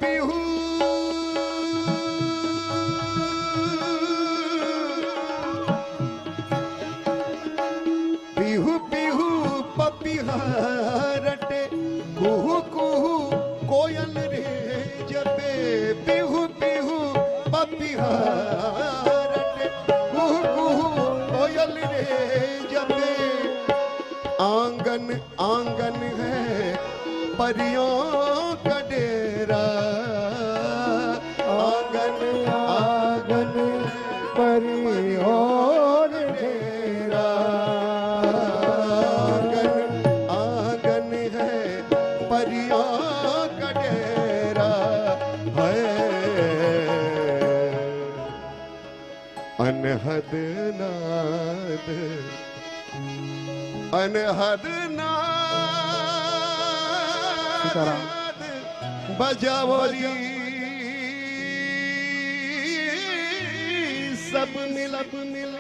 पीहू पीहू पीहू पपीहा रटे कुहू कुहू कोयल रे जबे पीहू पीहू पपीहा रटे कुहू कुहू कोयल रे जबे आंगन आंगन है परियों का डेरा आंगन आंगन परियों डेरा आंगन आंगन है परियों का डेरा है अनहद नाद अनहद नाद बजावरी सब मिलब मिल।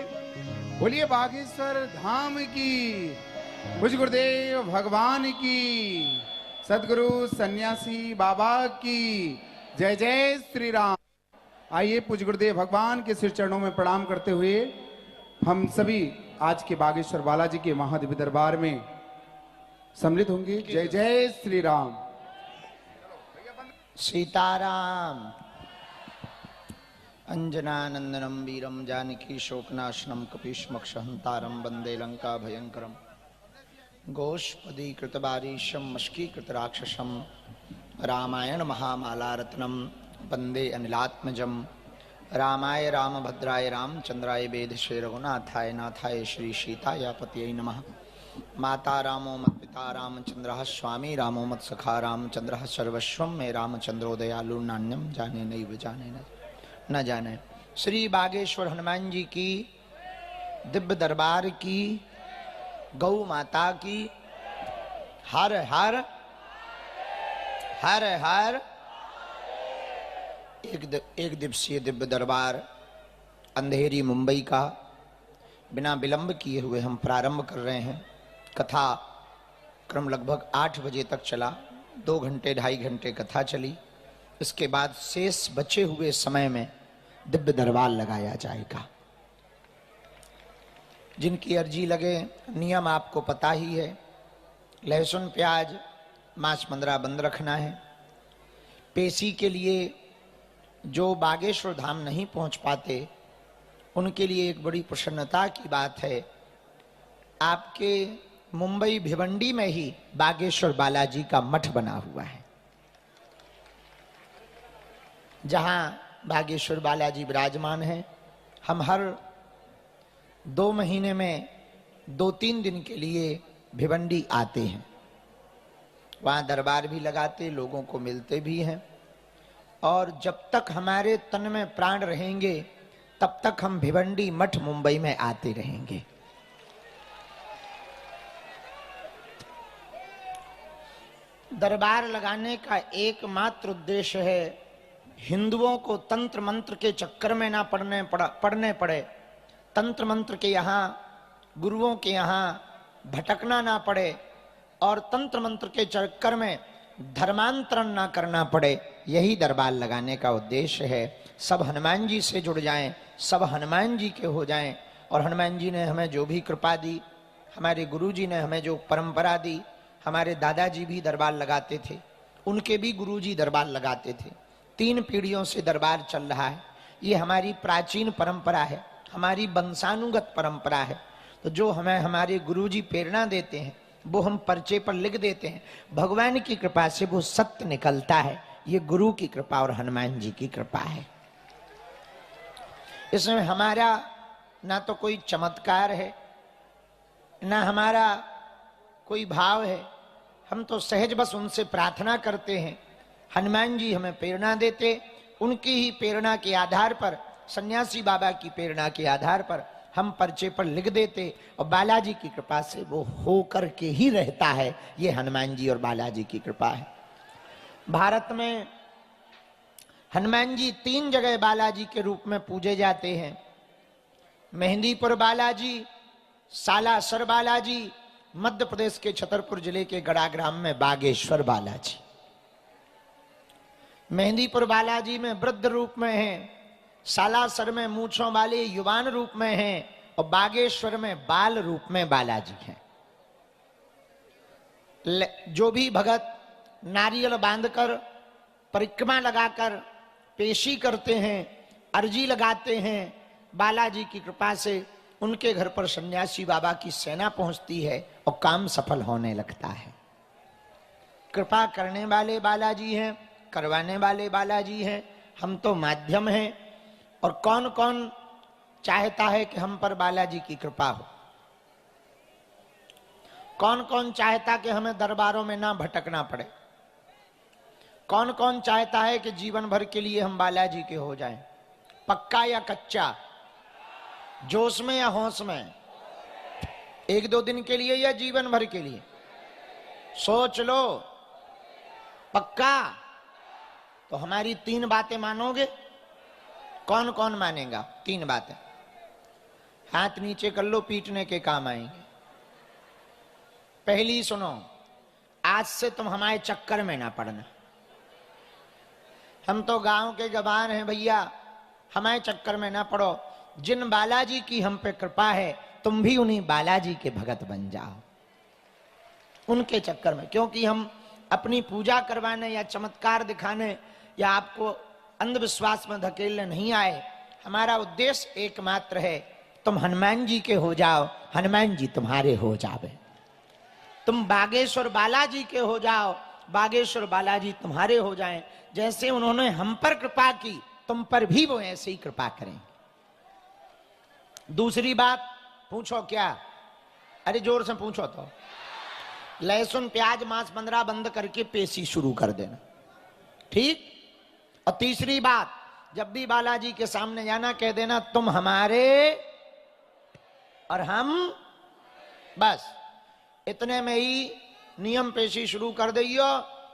बोलिए बागेश्वर धाम की, पूज्य गुरुदेव भगवान की, सदगुरु सन्यासी बाबा की जय जय श्री राम। आइए पूज्य गुरुदेव भगवान के सिर चरणों में प्रणाम करते हुए हम सभी आज के बागेश्वर बालाजी के महादिव्य दरबार में सम्मिलित होंगे। जय जय श्री राम। सीताराम। अंजनानंदनम वीरम जानकी शोकनाशनम कपीशमक्षहंतारम वंदे लंका भयंकरम गोष्पदी कृतबारीशम मष्कीकृत राक्षसम रामायण महामालारत्नम वंदे अनिलात्मजम रामाय रामभद्राय रामचंद्राय वेदशे रघुनाथाय नाथाय श्री सीताय पतये नमः। माता रामो मत पिता रामचंद्र स्वामी रामो मत सखा रामचंद्र सर्वस्वं में रामचंद्रो दयालु नान्यम जाने नैव जाने न जाने। श्री बागेश्वर हनुमान जी की दिव्य दरबार की, गौ माता की हर हर हर हर। एक दिवसीय दिव्य दरबार अंधेरी मुंबई का बिना विलंब किए हुए हम प्रारंभ कर रहे हैं। कथा क्रम लगभग 8 बजे तक चला, 2 घंटे 2.5 घंटे कथा चली। इसके बाद शेष बचे हुए समय में दिव्य दरबार लगाया जाएगा। जिनकी अर्जी लगे, नियम आपको पता ही है, लहसुन प्याज मांस मंदरा बंद रखना है। पेशी के लिए जो बागेश्वर धाम नहीं पहुंच पाते उनके लिए एक बड़ी प्रसन्नता की बात है, आपके मुंबई भिवंडी में ही बागेश्वर बालाजी का मठ बना हुआ है, जहां बागेश्वर बालाजी विराजमान है। हम हर 2 महीने में 2-3 दिन के लिए भिवंडी आते हैं, वहां दरबार भी लगाते, लोगों को मिलते भी हैं। और जब तक हमारे तन में प्राण रहेंगे तब तक हम भिवंडी मठ मुंबई में आते रहेंगे। दरबार लगाने का एकमात्र उद्देश्य है हिंदुओं को तंत्र मंत्र के चक्कर में ना पड़ने पड़े, तंत्र मंत्र के यहाँ गुरुओं के यहाँ भटकना ना पड़े और तंत्र मंत्र के चक्कर में धर्मांतरण ना करना पड़े। यही दरबार लगाने का उद्देश्य है। सब हनुमान जी से जुड़ जाएं, सब हनुमान जी के हो जाएं। और हनुमान जी ने हमें जो भी कृपा दी, हमारे गुरु जी ने हमें जो परंपरा दी, हमारे दादाजी भी दरबार लगाते थे, उनके भी गुरुजी दरबार लगाते थे। 3 पीढ़ियों से दरबार चल रहा है। ये हमारी प्राचीन परंपरा है, हमारी वंशानुगत परंपरा है। तो जो हमें हमारे गुरुजी प्रेरणा देते हैं वो हम पर्चे पर लिख देते हैं। भगवान की कृपा से वो सत्य निकलता है। ये गुरु की कृपा और हनुमान जी की कृपा है। इसमें हमारा ना तो कोई चमत्कार है, ना हमारा कोई भाव है। हम तो सहज बस उनसे प्रार्थना करते हैं, हनुमान जी हमें प्रेरणा देते, उनकी ही प्रेरणा के आधार पर, सन्यासी बाबा की प्रेरणा के आधार पर हम पर्चे पर लिख देते और बालाजी की कृपा से वो हो करके ही रहता है। ये हनुमान जी और बालाजी की कृपा है। भारत में हनुमान जी 3 जगह बालाजी के रूप में पूजे जाते हैं। मेहंदीपुर बालाजी, सालासर बालाजी, मध्य प्रदेश के छतरपुर जिले के गड़ा ग्राम में बागेश्वर बालाजी। मेहंदीपुर बालाजी में वृद्ध रूप में हैं, सालासर में मूंछों वाले युवान रूप में हैं और बागेश्वर में बाल रूप में बालाजी हैं। जो भी भगत नारियल बांधकर परिक्रमा लगाकर पेशी करते हैं, अर्जी लगाते हैं, बालाजी की कृपा से उनके घर पर सन्यासी बाबा की सेना पहुंचती है और काम सफल होने लगता है। कृपा करने वाले बालाजी हैं, करवाने वाले बालाजी हैं, हम तो माध्यम हैं। और कौन कौन चाहता है कि हम पर बालाजी की कृपा हो? कौन कौन चाहता कि हमें दरबारों में ना भटकना पड़े? कौन कौन चाहता है कि जीवन भर के लिए हम बालाजी के हो जाएं? पक्का या कच्चा? जोश में या होश में? एक दो दिन के लिए या जीवन भर के लिए? सोच लो। पक्का? तो हमारी 3 बातें मानोगे? कौन कौन मानेगा? 3 बातें हाथ नीचे कर लो, पीटने के काम आएंगे। पहली सुनो, आज से तुम हमारे चक्कर में ना पड़ना। हम तो गांव के गवार हैं भैया, हमारे चक्कर में ना पड़ो। जिन बालाजी की हम पे कृपा है, तुम भी उन्हीं बालाजी के भगत बन जाओ, उनके चक्कर में। क्योंकि हम अपनी पूजा करवाने या चमत्कार दिखाने या आपको अंधविश्वास में धकेलने नहीं आए। हमारा उद्देश्य एकमात्र है, तुम हनुमान जी के हो जाओ, हनुमान जी तुम्हारे हो जावे। तुम बागेश्वर बालाजी के हो जाओ, बागेश्वर बालाजी तुम्हारे हो जाएं। जैसे उन्होंने हम पर कृपा की, तुम पर भी वो ऐसे ही कृपा करें। दूसरी बात पूछो। क्या? अरे जोर से पूछो। तो लहसुन प्याज मांस 15 बंद करके पेशी शुरू कर देना, ठीक? और तीसरी बात, जब भी बालाजी के सामने जाना कह देना तुम हमारे और हम, बस इतने में ही नियम पेशी शुरू कर दियो।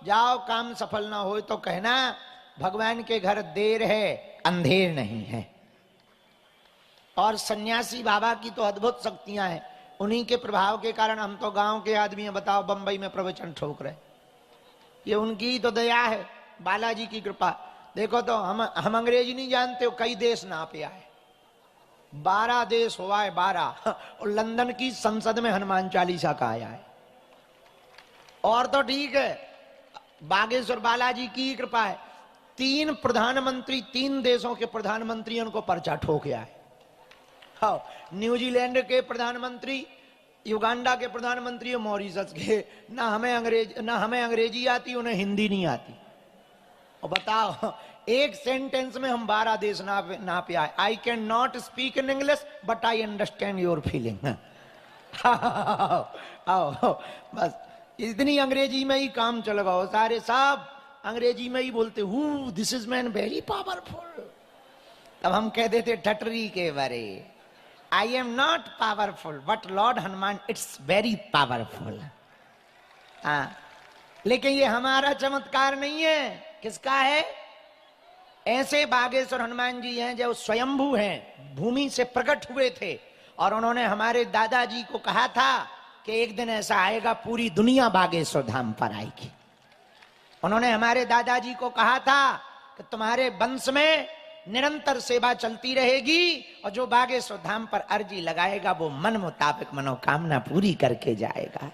जाओ, काम सफल ना हो तो कहना भगवान के घर देर है, अंधेर नहीं है। और सन्यासी बाबा की तो अद्भुत शक्तियां हैं। उन्हीं के प्रभाव के कारण हम तो गांव के आदमी हैं, बताओ बंबई में प्रवचन ठोक रहे। ये उनकी तो दया है, बालाजी की कृपा। देखो तो हम अंग्रेजी नहीं जानते हो, कई देश ना पे आए, 12 देश हुआ है, 12। और लंदन की संसद में हनुमान चालीसा का आया है। और तो ठीक है, बागेश्वर बालाजी की कृपा है। 3 प्रधानमंत्री, 3 देशों के प्रधानमंत्रियों को पर्चा ठोक आए। हाँ, न्यूजीलैंड के प्रधानमंत्री, युगांडा के प्रधानमंत्री, मॉरिशस के। ना हमें अंग्रेजी आती, उन्हें हिंदी नहीं आती। और बताओ, एक सेंटेंस में हम 12 देश ना पे आए। I can not speak in English but I understand your feeling. आओ, बस इतनी अंग्रेजी में ही काम चल गया। सारे सब अंग्रेजी में ही बोलते, who this is man very powerful. तब हम कह देते ठटरी के बारे, I am not powerful but Lord Hanuman it's very powerful. हाँ, लेकिन ये हमारा चमत्कार नहीं है। किसका है? ऐसे बागेश्वर हनुमान जी हैं जो स्वयंभू हैं, भूमि से प्रकट हुए थे। और उन्होंने हमारे दादाजी को कहा था कि एक दिन ऐसा आएगा पूरी दुनिया बागेश्वर धाम पर आएगी। उन्होंने हमारे दादाजी को कहा था कि तुम्हारे वंश में निरंतर सेवा चलती रहेगी और जो बागेश्वर धाम पर अर्जी लगाएगा वो मन मुताबिक मनोकामना पूरी करके जाएगा।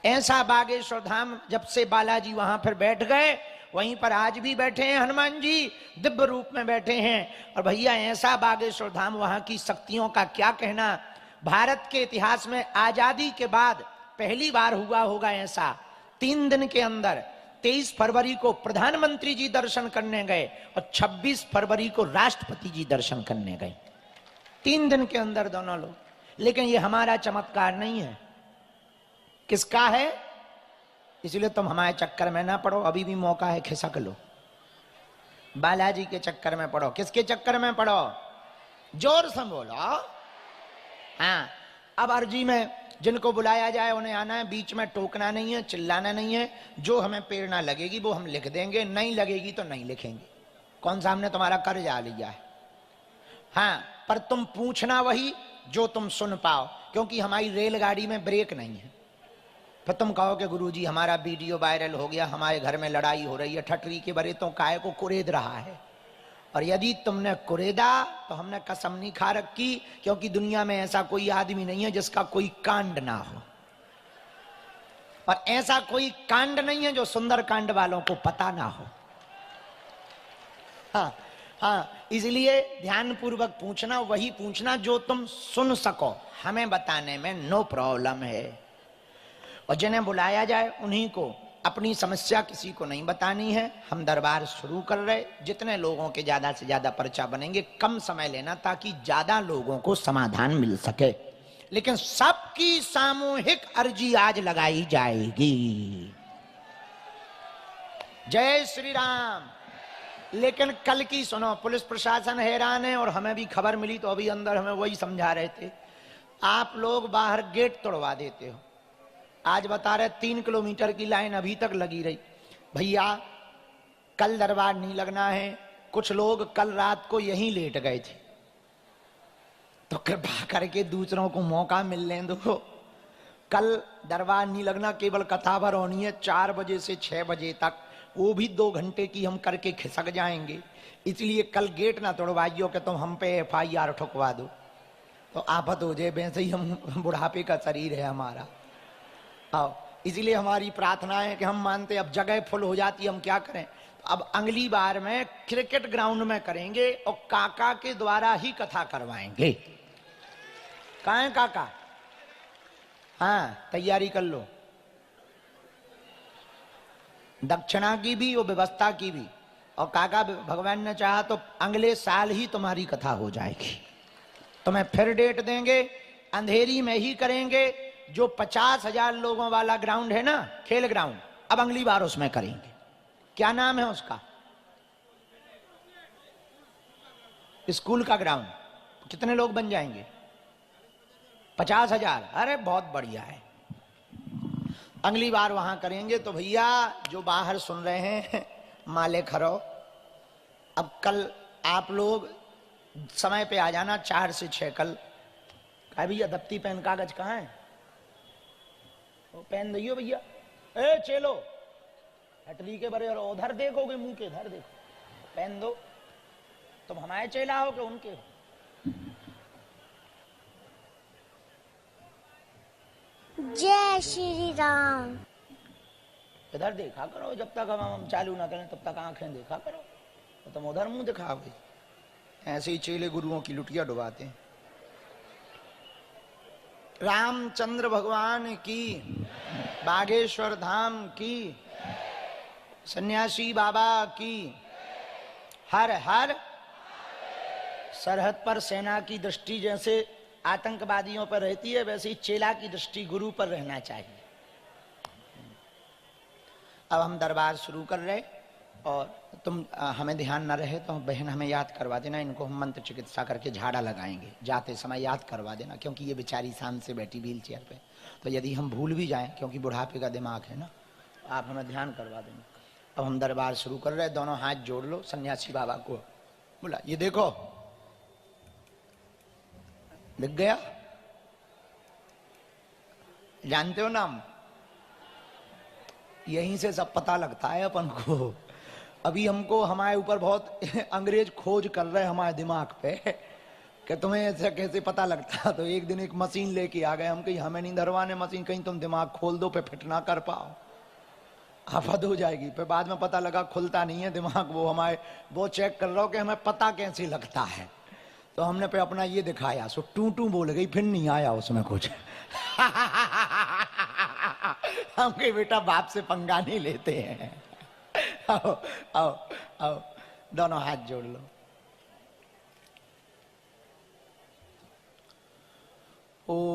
ऐसा बागेश्वर धाम, जब से बालाजी वहां पर बैठ गए, वहीं पर आज भी बैठे हैं हनुमान जी, दिव्य रूप में बैठे हैं। और भैया ऐसा बागेश्वर धाम, वहां की शक्तियों का क्या कहना। भारत के इतिहास में आजादी के बाद पहली बार हुआ होगा ऐसा। 3 दिन के अंदर 23 फरवरी को प्रधानमंत्री जी दर्शन करने गए और 26 फरवरी को राष्ट्रपति जी दर्शन करने गए। 3 दिन के अंदर दोनों लोग। लेकिन ये हमारा चमत्कार नहीं है। किसका है? इसलिए तुम हमारे चक्कर में ना पड़ो, अभी भी मौका है, खिसक लो। बालाजी के चक्कर में पड़ो। किसके चक्कर में पड़ो? जोर से बोलो। हाँ, अब अर्जी में जिनको बुलाया जाए उन्हें आना है, बीच में टोकना नहीं है, चिल्लाना नहीं है। जो हमें प्रेरणा लगेगी वो हम लिख देंगे, नहीं लगेगी तो नहीं लिखेंगे। कौन सा हमने तुम्हारा कर्ज आ लिया है? हाँ, पर तुम पूछना वही जो तुम सुन पाओ, क्योंकि हमारी रेलगाड़ी में ब्रेक नहीं है। फिर तुम कहो कि गुरुजी हमारा वीडियो वायरल हो गया, हमारे घर में लड़ाई हो रही है, ठटरी के बरे तो काय को कुरेद रहा है। और यदि तुमने कुरेदा तो हमने कसम नहीं खा रखी, क्योंकि दुनिया में ऐसा कोई आदमी नहीं है जिसका कोई कांड ना हो, और ऐसा कोई कांड नहीं है जो सुंदर कांड वालों को पता ना हो। हाँ हाँ, इसलिए ध्यान पूर्वक पूछना, वही पूछना जो तुम सुन सको, हमें बताने में नो प्रॉब्लम है। और जिन्हें बुलाया जाए उन्हीं को, अपनी समस्या किसी को नहीं बतानी है। हम दरबार शुरू कर रहे, जितने लोगों के ज्यादा से ज्यादा पर्चा बनेंगे, कम समय लेना ताकि ज्यादा लोगों को समाधान मिल सके। लेकिन सबकी सामूहिक अर्जी आज लगाई जाएगी। जय श्री राम। लेकिन कल की सुनो, पुलिस प्रशासन हैरान है और हमें भी खबर मिली तो अभी अंदर हमें वही समझा रहे थे, आप लोग बाहर गेट तोड़वा देते हो। आज बता रहे 3 किलोमीटर की लाइन अभी तक लगी रही। भैया कल दरबार नहीं लगना है, कुछ लोग कल रात को यहीं लेट गए थे, तो कृपा करके दूसरों को मौका मिलने दो। कल दरबार नहीं लगना, केवल कथा भर होनी है 4 बजे से 6 बजे तक, वो भी 2 घंटे की हम करके खिसक जाएंगे। इसलिए कल गेट ना तोड़वाइयो कि तुम हम पे FIR ठुकवा दो, तो आफत हो जाए। वैसे ही हम बुढ़ापे का शरीर है हमारा। आओ, इसलिए हमारी प्रार्थना है कि हम मानते अब जगह फुल हो जाती, हम क्या करें। अब अगली बार में क्रिकेट ग्राउंड में करेंगे और काका के द्वारा ही कथा करवाएंगे। कहाँ है काका? हाँ, तैयारी कर लो, दक्षिणा की भी और व्यवस्था की भी। और काका भगवान ने चाहा तो अगले साल ही तुम्हारी कथा हो जाएगी। तुम्हें फिर डेट देंगे, अंधेरी में ही करेंगे। जो 50,000 लोगों वाला ग्राउंड है ना, खेल ग्राउंड, अब अगली बार उसमें करेंगे। क्या नाम है उसका? स्कूल का ग्राउंड। कितने लोग बन जाएंगे? 50,000। अरे बहुत बढ़िया है, अगली बार वहां करेंगे। तो भैया जो बाहर सुन रहे हैं, माले खरो, अब कल आप लोग समय पे आ जाना, 4 से 6 कल। कहा भैया दफ्ती पेन कागज कहाँ है? वो पेन दियो भैया। ए चलो, हटरी के बरे, और उधर देखोगे मुंह के, इधर देखो, पेन दो। तुम हमारे चेला हो कि उनके हो? जय श्री राम। इधर देखा करो, जब तक हम चालू ना करें तब तक आंखें देखा करो, तो तुम उधर मुंह दिखाओगे। ऐसे ही चेले गुरुओं की लुटिया डुबाते हैं। रामचंद्र भगवान की, बागेश्वर धाम की, सन्यासी बाबा की, हर हर। सरहद पर सेना की दृष्टि जैसे आतंकवादियों पर रहती है, वैसे ही चेला की दृष्टि गुरु पर रहना चाहिए। अब हम दरबार शुरू कर रहे, और तुम हमें ध्यान न रहे तो बहन हमें याद करवा देना। इनको हम मंत्र चिकित्सा करके झाड़ा लगाएंगे, जाते समय याद करवा देना, क्योंकि ये बेचारी शान से बैठी व्हील चेयर पे, तो यदि हम भूल भी जाएं, क्योंकि बुढ़ापे का दिमाग है ना, आप हमें ध्यान करवा देना। अब हम दरबार शुरू कर रहे, दोनों हाथ जोड़ लो, सन्यासी बाबा को बोला, ये देखो दिख गया, जानते हो नाम? यहीं से सब पता लगता है अपन को। अभी हमको हमारे ऊपर बहुत अंग्रेज खोज कर रहे हैं हमारे दिमाग पे कि तुम्हें ऐसा कैसे पता लगता। तो एक दिन एक मशीन लेके आ गए हम, कहीं हमें नहीं धरवाने मशीन, कहीं तुम दिमाग खोल दो पे फिट ना कर पाओ, आफत हो जाएगी। फिर बाद में पता लगा खुलता नहीं है दिमाग, वो हमारे वो चेक कर रहा हो कि हमें पता कैसे लगता है। तो हमने पे अपना ये दिखाया, सो टू टू बोल गई, फिर नहीं आया उसमें कुछ। हम कहे बेटा बाप से पंगा नहीं लेते हैं। आओ आओ आओ, दोनों हाथ जोड़ लो। ओम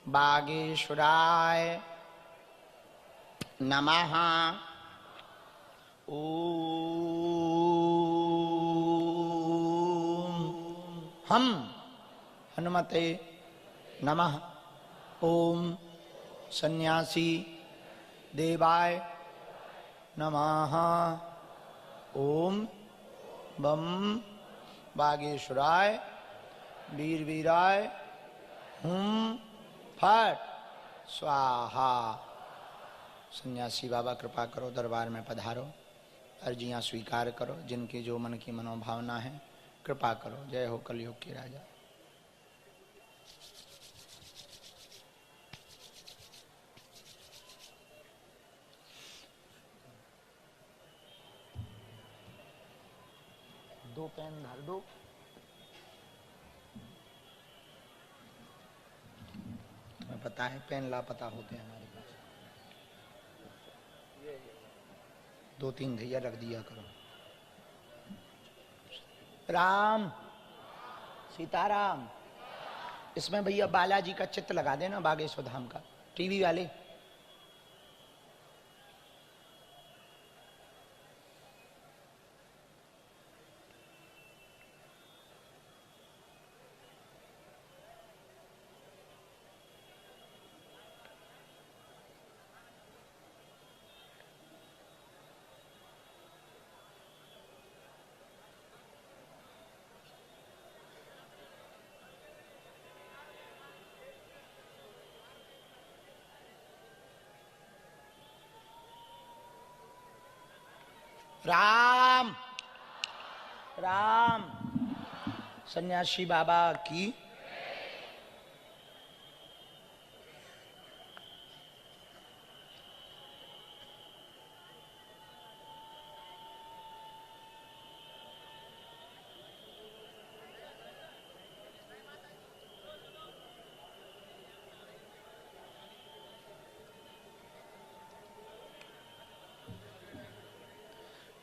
बागेश्वराय नमः। ओम हम हनुमते नमः। ओम सन्यासी देवाय नमः। ओम बम बागेश्वराय वीर वीराय हुम फट स्वाहा। सन्यासी बाबा कृपा करो, दरबार में पधारो, अर्जियां स्वीकार करो, जिनकी जो मन की मनोभावना है कृपा करो। जय हो कलयुग के राजा। दो पेन धर दो। तुम्हें पता है पेन लापता होते हैं हमारे पास। दो तीन भैया रख दिया करो। राम सीताराम। इसमें भैया बालाजी का चित्र लगा देना, बागेश्वर धाम का, टीवी वाले। राम राम। सन्यासी बाबा की।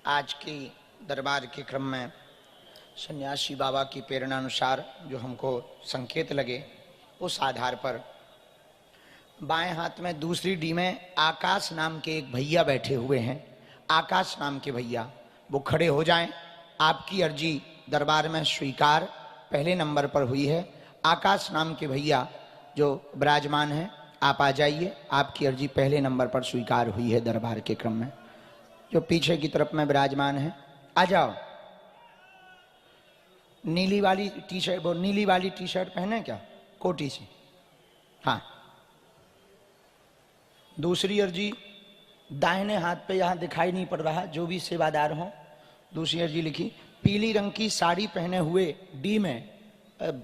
आज की दरबार के क्रम में सन्यासी बाबा की प्रेरणा अनुसार जो हमको संकेत लगे, उस आधार पर बाएं हाथ में दूसरी डी में आकाश नाम के एक भैया बैठे हुए हैं। आकाश नाम के भैया वो खड़े हो जाएं। आपकी अर्जी दरबार में स्वीकार पहले नंबर पर हुई है। आकाश नाम के भैया जो विराजमान हैं, आप आ जाइए। आपकी अर्जी पहले नंबर पर स्वीकार हुई है दरबार के क्रम में। जो पीछे की तरफ में विराजमान है, आ जाओ। नीली वाली टी शर्ट, वो नीली वाली टी शर्ट पहने क्या, कोटी से? हाँ। दूसरी अर्जी दाहिने हाथ पे, यहां दिखाई नहीं पड़ रहा, जो भी सेवादार हो। दूसरी अर्जी लिखी, पीली रंग की साड़ी पहने हुए डी में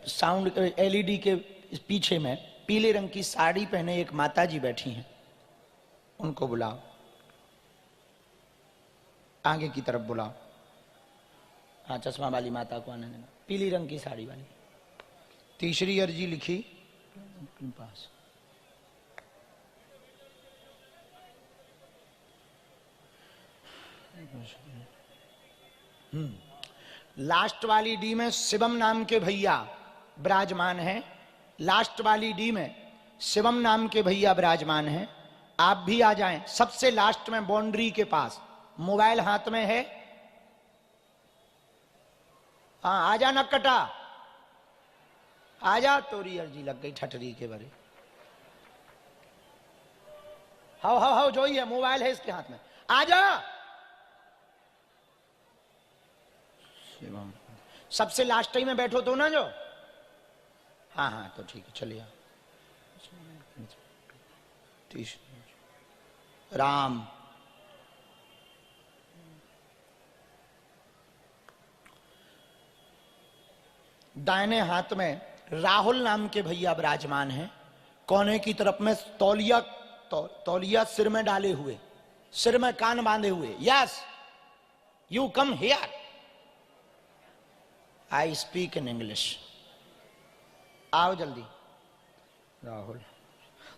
साउंड एलईडी के पीछे में पीले रंग की साड़ी पहने एक माता जी बैठी हैं, उनको बुलाओ। आगे की तरफ बुलाओ। हाँ, चश्मा वाली माता को आने देना, पीली रंग की साड़ी वाली। तीसरी अर्जी लिखी पास। लास्ट वाली डी में शिवम नाम के भैया विराजमान हैं। लास्ट वाली डी में शिवम नाम के भैया विराजमान हैं। आप भी आ जाएं। सबसे लास्ट में बाउंड्री के पास मोबाइल हाथ में है। हाँ, आजा नक्कटा, आजा। तोरी अर्जी लग गई ठटरी के बरे। हाउ हाउ हाउ, जो ही है, मोबाइल है इसके हाथ में, आजा। सबसे लास्ट टाइम में बैठो तो ना जो। हाँ हाँ, तो ठीक है, चलिए। राम दाहिने हाथ में राहुल नाम के भैया विराजमान हैं। कोने की तरफ में तौलिया सिर में डाले हुए, सिर में कान बांधे हुए। Yes, you come here, I speak in English. आओ जल्दी। राहुल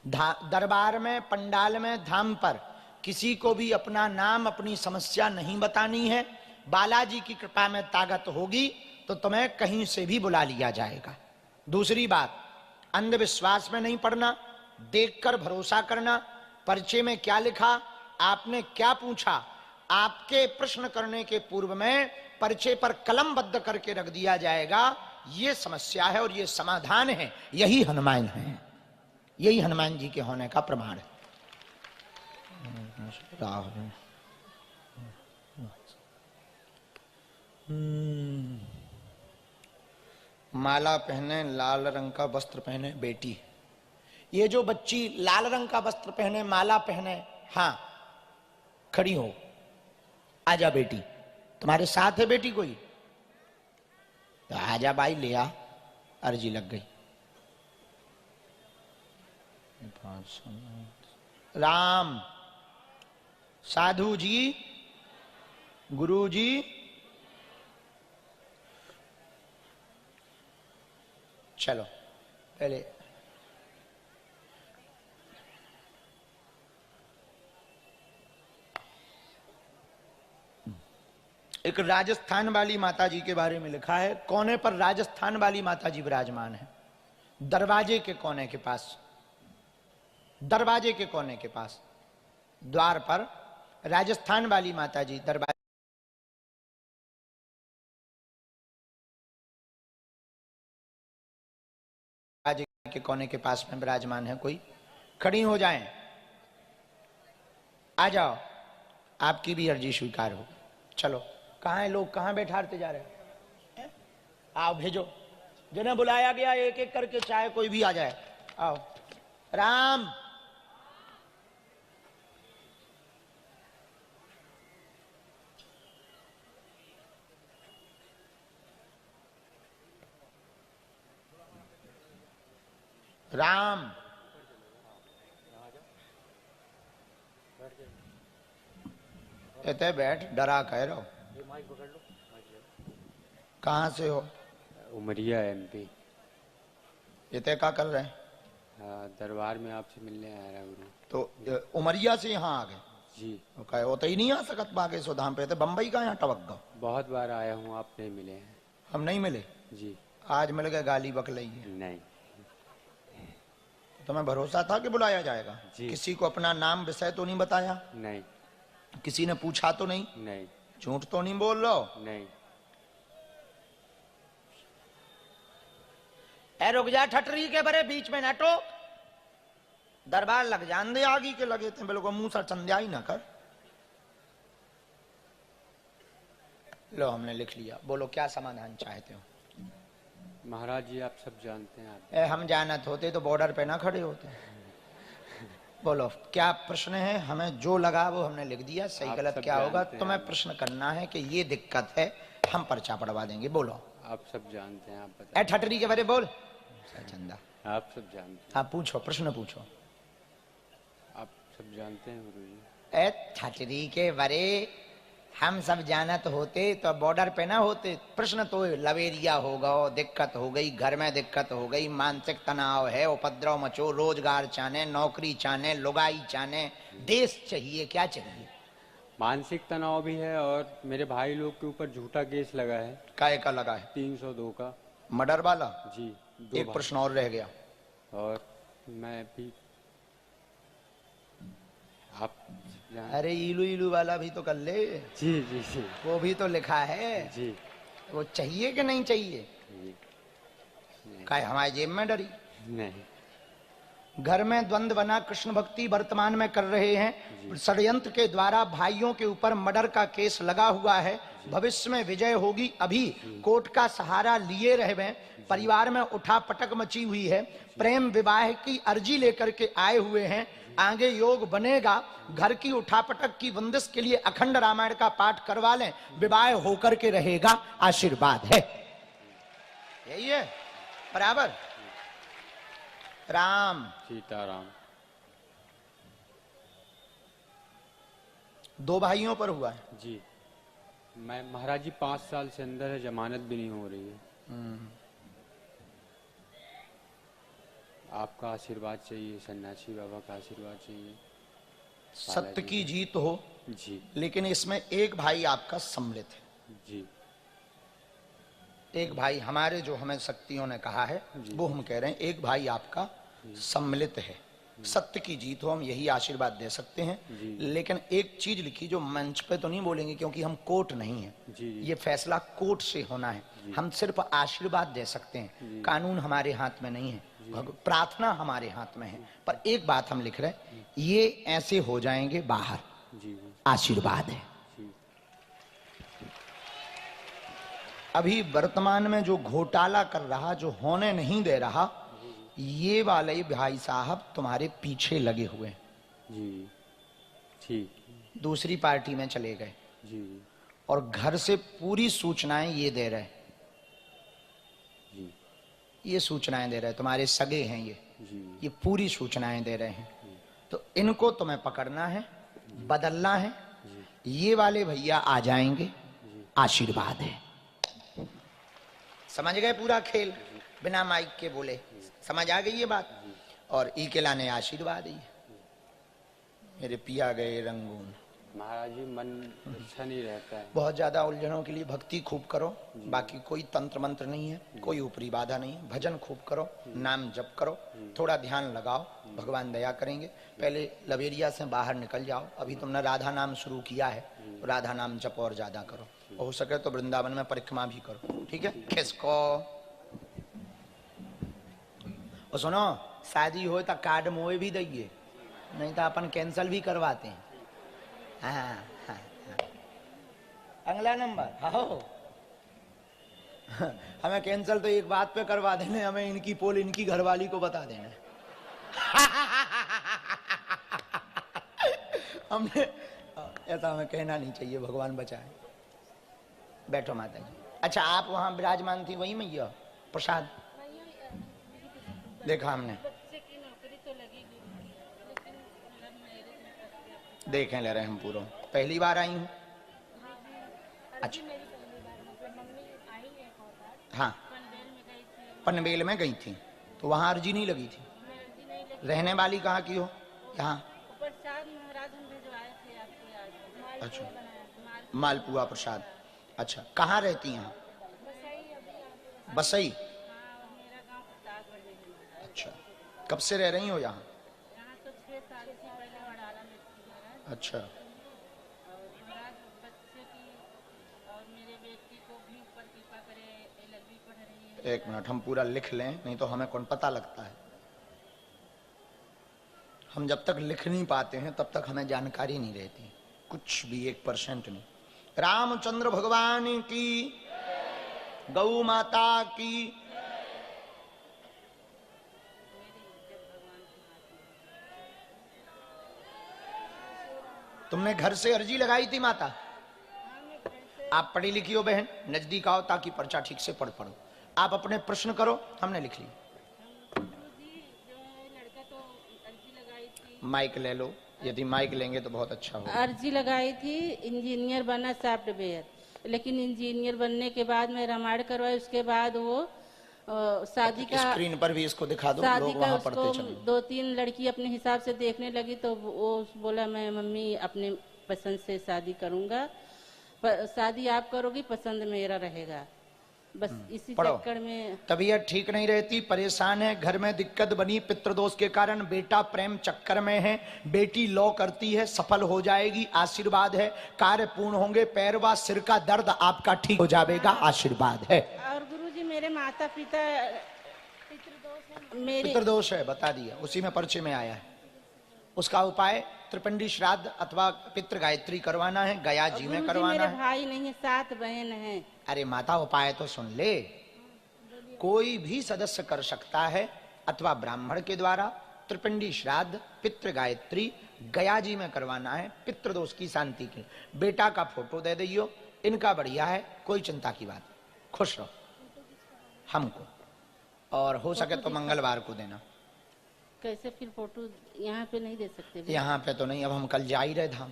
दरबार में, पंडाल में, धाम पर किसी को भी अपना नाम, अपनी समस्या नहीं बतानी है। बालाजी की कृपा में ताकत होगी तो तुम्हें कहीं से भी बुला लिया जाएगा। दूसरी बात, अंधविश्वास में नहीं पड़ना, देखकर भरोसा करना। पर्चे में क्या लिखा, आपने क्या पूछा, आपके प्रश्न करने के पूर्व में पर्चे पर कलमबद्ध करके रख दिया जाएगा। ये समस्या है और ये समाधान है। यही हनुमान है, यही हनुमान जी के होने का प्रमाण है। माला पहने, लाल रंग का वस्त्र पहने बेटी। ये जो बच्ची लाल रंग का वस्त्र पहने, माला पहने, हाँ खड़ी हो, आजा बेटी। तुम्हारे साथ है बेटी कोई? तो आजा भाई, ले आ। अर्जी लग गई। राम, साधु जी, गुरु जी, चलो पहले एक राजस्थान वाली माता जी के बारे में लिखा है। कोने पर राजस्थान वाली माता जी विराजमान है, दरवाजे के कोने के पास, दरवाजे के कोने के पास, द्वार पर राजस्थान वाली माता जी दरवाजे के कोने के पास में विराजमान है। कोई खड़ी हो जाएं, आ जाओ, आपकी भी अर्जी स्वीकार हो। चलो, कहाँ है लोग, कहाँ बैठाते जा रहे हैं? आओ, भेजो, जिन्हें बुलाया गया एक एक करके, चाहे कोई भी आ जाए। आओ। राम, राम, कहते बैठ, डरा कह रहो। कहाँ से हो? उमरिया MP। ये क्या कर रहे हैं? दरबार में आपसे मिलने आया रहा गुरु। तो उमरिया से यहाँ आ गए जी। तो कहे होते ही नहीं आ सकत बागे सो धाम पे थे, बम्बई का यहाँ टपक गो। बहुत बार आया हूँ, आप नहीं मिले हैं। हम नहीं मिले जी। आज मिल गए, गाली बकलई है। नहीं। तुम्हें भरोसा था कि बुलाया जाएगा? जी। किसी को अपना नाम विषय तो नहीं बताया? नहीं। किसी ने पूछा तो नहीं? नहीं। झूठ तो नहीं बोल रहे हो? नहीं। ए रुक जा, ठटरी के बरे बीच में न टोक। दरबार लग जान दे, आगी के लगे थे, बिल्कुल मुंह सर चंद्या ही ना कर। लो, हमने लिख लिया। बोलो क्या समाधान चाहते हो? महाराज जी, आप सब जानते हैं। आप ए, हम जानत होते तो बॉर्डर पे ना खड़े होते। बोलो क्या प्रश्न है? हमें जो लगा वो हमने लिख दिया। सही गलत क्या होगा तुम्हें प्रश्न करना है कि ये दिक्कत है, हम पर्चा पढ़वा देंगे। बोलो। आप सब जानते हैं, आप ए बताएं। ठटरी के बारे बोल। चंदा, आप सब जानते हैं। आप पूछो, प्रश्न पूछो। आप सब जानते हैं गुरु जी। ए ठटरी के बारे हम सब जानत होते तो बॉर्डर पे ना होते। प्रश्न तो लवेरिया होगा, दिक्कत हो गई, घर में दिक्कत हो गई, मानसिक तनाव है, उपद्रव मचो, रोजगार चाहने, नौकरी चाहने, लुगाई चाहने, देश चाहिए, क्या चाहिए? मानसिक तनाव भी है और मेरे भाई लोग के ऊपर झूठा केस लगा है। काय का लगा है? 302 का। मर्डर वाला? जी। एक प्रश्न और रह गया। और मैं भी आप अरे इलू इलू वाला भी तो कर ले। जी जी जी। वो भी तो लिखा है जी। वो चाहिए कि नहीं चाहिए? जी। काय हमारे जेब में डरी? नहीं। घर में द्वंद्व बना, कृष्ण भक्ति वर्तमान में कर रहे हैं, षड्यंत्र के द्वारा भाइयों के ऊपर मर्डर का केस लगा हुआ है, भविष्य में विजय होगी, अभी कोर्ट का सहारा लिए रहे, परिवार में उठा पटक मची हुई है, प्रेम विवाह की अर्जी लेकर के आए हुए हैं, आगे योग बनेगा, घर की उठापटक की बंदिश के लिए अखंड रामायण का पाठ करवा लें, विवाह होकर के रहेगा, आशीर्वाद है। यही है बराबर। राम सीताराम। दो भाइयों पर हुआ है। जी। मैं महाराज जी 5 साल से अंदर है, जमानत भी नहीं हो रही है। आपका आशीर्वाद चाहिए, सन्यासी बाबा का आशीर्वाद चाहिए। सत्य की जीत हो जी। लेकिन इसमें एक भाई आपका सम्मिलित है। जी। एक भाई हमारे जो हमें शक्तियों ने कहा है वो हम कह रहे हैं, एक भाई आपका सम्मिलित है। सत्य की जीत हो, हम यही आशीर्वाद दे सकते हैं। लेकिन एक चीज लिखी जो मंच पे तो नहीं बोलेंगे क्योंकि हम कोर्ट नहीं है, ये फैसला कोर्ट से होना है, हम सिर्फ आशीर्वाद दे सकते हैं, कानून हमारे हाथ में नहीं है, प्रार्थना हमारे हाथ में है। पर एक बात हम लिख रहे हैं, ये ऐसे हो जाएंगे बाहर, आशीर्वाद है। अभी वर्तमान में जो घोटाला कर रहा, जो होने नहीं दे रहा, ये वाले भाई साहब तुम्हारे पीछे लगे हुए हैं। जी ठीक। दूसरी पार्टी में चले गए जी और घर से पूरी सूचनाएं ये दे रहे, जी ये सूचनाएं दे रहे, तुम्हारे सगे हैं जी ये पूरी सूचनाएं दे रहे हैं। तो इनको तुम्हें पकड़ना है, बदलना है। ये वाले भैया आ जाएंगे, आशीर्वाद है। समझ गए पूरा खेल? बिना माइक के बोले समझ आ गई ये बात? और ई के लाने आशीर्वाद ही मेरे पिया गए रंगून। महाराज जी, मन अच्छा नहीं रहता है। बहुत ज्यादा उलझनों के लिए भक्ति खूब करो, बाकी कोई तंत्र मंत्र नहीं है, कोई ऊपरी बाधा नहीं है। भजन खूब करो, नाम जप करो, थोड़ा ध्यान लगाओ, भगवान दया करेंगे। पहले लवेरिया से बाहर निकल जाओ। अभी तुमने राधा नाम शुरू किया है, तो राधा नाम जप और ज्यादा करो। हो सके तो वृंदावन में परिक्रमा भी करो, ठीक है? किसको? और सुनो, शादी हो तो कार्ड मोए भी दइए, नहीं तो अपन कैंसल भी करवाते हैं। हाँ, हाँ, हाँ। अगला नंबर हाँ, हमें कैंसल तो एक बात पे करवा देने, हमें इनकी पोल इनकी घरवाली को बता देना। हमने ऐसा हमें कहना नहीं चाहिए, भगवान बचाए। बैठो माता जी। अच्छा, आप वहां विराजमान थी वही मैया? प्रसाद देखा हमने, देखें ले रहे हम पूरा। पहली बार आई हूँ? अच्छा, हाँ, पनवेल में गई थी, तो वहाँ अर्जी नहीं लगी थी। रहने वाली कहाँ की हो? यहाँ? अच्छा, मालपुआ प्रसाद। अच्छा, कहाँ रहती हैं? बसई। अच्छा, कब से रह रही हो यहाँ? अच्छा, एक मिनट, हम पूरा लिख लें, नहीं तो हमें कौन पता लगता है। हम जब तक लिख नहीं पाते हैं तब तक हमें जानकारी नहीं रहती, कुछ भी 1% नहीं। रामचंद्र भगवान की, गौ माता की। तुमने घर से अर्जी लगाई थी माता? आप पढ़ी लिखी हो बहन, नजदीक आओ ताकि पर्चा ठीक से पढ़ पढ़ो। आप अपने प्रश्न करो, हमने लिख ली। माइक ले लो, यदि माइक लेंगे तो बहुत अच्छा होगा। अर्जी लगाई थी इंजीनियर बनना सॉफ्टवेयर, लेकिन इंजीनियर बनने के बाद मैं रामायण करवाई, उसके बाद वो शादी का स्क्रीन पर भी इसको दिखा दो, शादी लोग का वहां उसको पढ़ते चले। 2-3 लड़की अपने हिसाब से देखने लगी, तो वो बोला मैं मम्मी अपने पसंद से शादी करूंगा, शादी आप करोगी, पसंद मेरा रहेगा। बस इसी चक्कर में तबीयत ठीक नहीं रहती, परेशान है, घर में दिक्कत बनी पितृदोष के कारण, बेटा प्रेम चक्कर में है, बेटी लॉ करती है, सफल हो जाएगी, आशीर्वाद है, कार्य पूर्ण होंगे, पैर व सिर का दर्द आपका ठीक हो जाएगा, आशीर्वाद है। और गुरुजी मेरे माता पिता मेरे पितृदोष है, बता दिया, उसी में पर्चे में आया है। उसका उपाय त्रिपिंडी श्राद्ध अथवा पितृ गायत्री करवाना है, गया जी में करवाना मेरे है। भाई नहीं है, 7 बहन हैं। अरे माता, उपाय तो सुन ले। कोई भी सदस्य कर सकता है, अथवा ब्राह्मण के द्वारा त्रिपिंडी श्राद्ध, पितृ गायत्री गया जी में करवाना है, पितृदोष की शांति की। बेटा का फोटो दे दियो, इनका बढ़िया है, कोई चिंता की बात, खुश रहो हमको, और हो सके तो मंगलवार को देना। कैसे फिर फोटो यहाँ पे नहीं दे सकते? यहाँ पे तो नहीं, अब हम कल जा ही रहे धाम।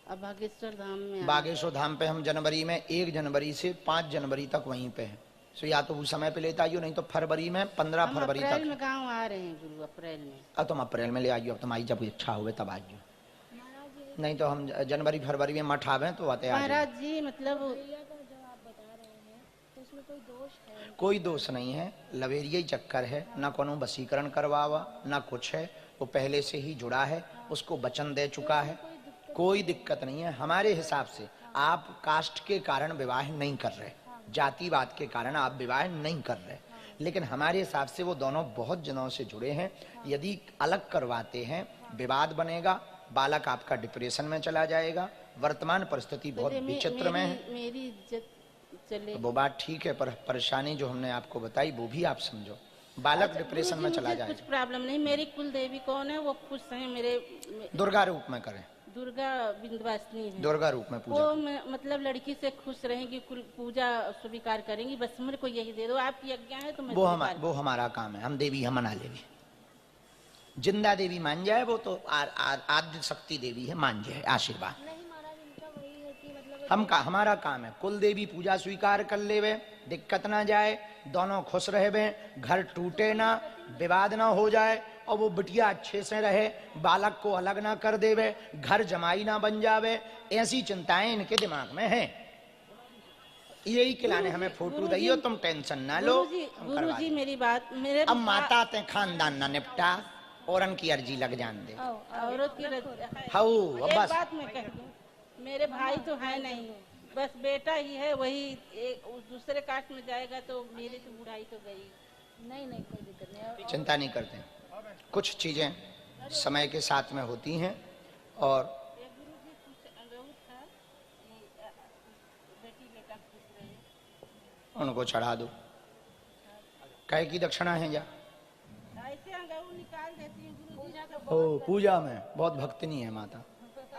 अब बागेश्वर धाम में बागेश्वर धाम पे हम जनवरी में 1 जनवरी से 5 जनवरी तक वहीं पे हैं। सो या तो उस समय पे लेता आइयो, नहीं तो फरवरी में 15 फरवरी अप्रैल तक। में गाँव आ रहे हैं गुरु, अप्रैल में। अब तुम अप्रैल में ले आइयो, अब तुम्हारी जब इच्छा हुए तब आइयो, नहीं तो हम जनवरी फरवरी में मठ आवे तो आते। महाराज जी मतलब कोई दोष नहीं है, लवेरिया चक्कर है, ना कोनो वशीकरण करवावा ना कुछ है, वो पहले से ही जुड़ा है, उसको वचन दे चुका है, कोई दिक्कत नहीं है। हमारे हिसाब से आप कास्ट के कारण विवाह नहीं कर रहे, जातिवाद के कारण आप विवाह नहीं कर रहे, लेकिन हमारे हिसाब से वो दोनों बहुत जनों से जुड़े हैं। यदि अलग करवाते हैं विवाद बनेगा, बालक आपका डिप्रेशन में चला जाएगा। वर्तमान परिस्थिति बहुत विचित्र में है। मेरी इज्जत चले। वो बात ठीक है, पर परेशानी जो हमने आपको बताई वो भी आप समझो। बालक डिप्रेशन में गुरुजी, चला मुझे जाएगा। कुछ प्रॉब्लम नहीं, मेरी कुल देवी कौन है वो खुश है। दुर्गा रूप में करें, दुर्गा विंध्यवासिनी है। दुर्गा रूप में पूजा वो मतलब लड़की से खुश रहेंगी, कुल पूजा स्वीकार करेंगी, बस मेरे को यही दे दो, आपकी आज्ञा है तो मैं स्वीकार वो हमारा काम है। हम देवी हम मना लेवी, जिंदा देवी मान जाए वो तो आद्य शक्ति देवी है, मान जाए आशीर्वाद। नहीं महाराज, इनका वही है कि मतलब हमारा काम है कुल देवी पूजा स्वीकार कर लेवे, दिक्कत ना जाए, दोनों खुश रहे, घर टूटे ना, विवाद ना हो जाए, और वो बिटिया अच्छे से रहे, बालक को अलग ना कर देवे, घर जमाई ना बन जावे, ऐसी चिंताएं इनके दिमाग में हैं। यही खिलाने हमें फोटो दियो, तुम टेंशन ना लो। गुरुजी मेरी बात, मेरे अब माता ते खानदान ना निपटा और उनकी अर्जी लग जान दे। औरत की हाउ एक बस बात मैं कह दूं, मेरे भाई तो है नहीं, बस बेटा ही है, वही दूसरे कास्ट में जाएगा तो मेरी तो बुढ़ाई तो गई। नहीं नहीं कोई दिक्कत नहीं, चिंता नहीं करते। कुछ चीजें समय के साथ में होती हैं और गुरुजी कुछ अनरूप था कि बेटी बेटा खुश रहे, उनको चढ़ा दो। कहे की दक्षिणा है जा ऐसे अंगूर निकाल देती हूँ गुरुजी का। ओ पूजा में बहुत भक्तिनी है माता।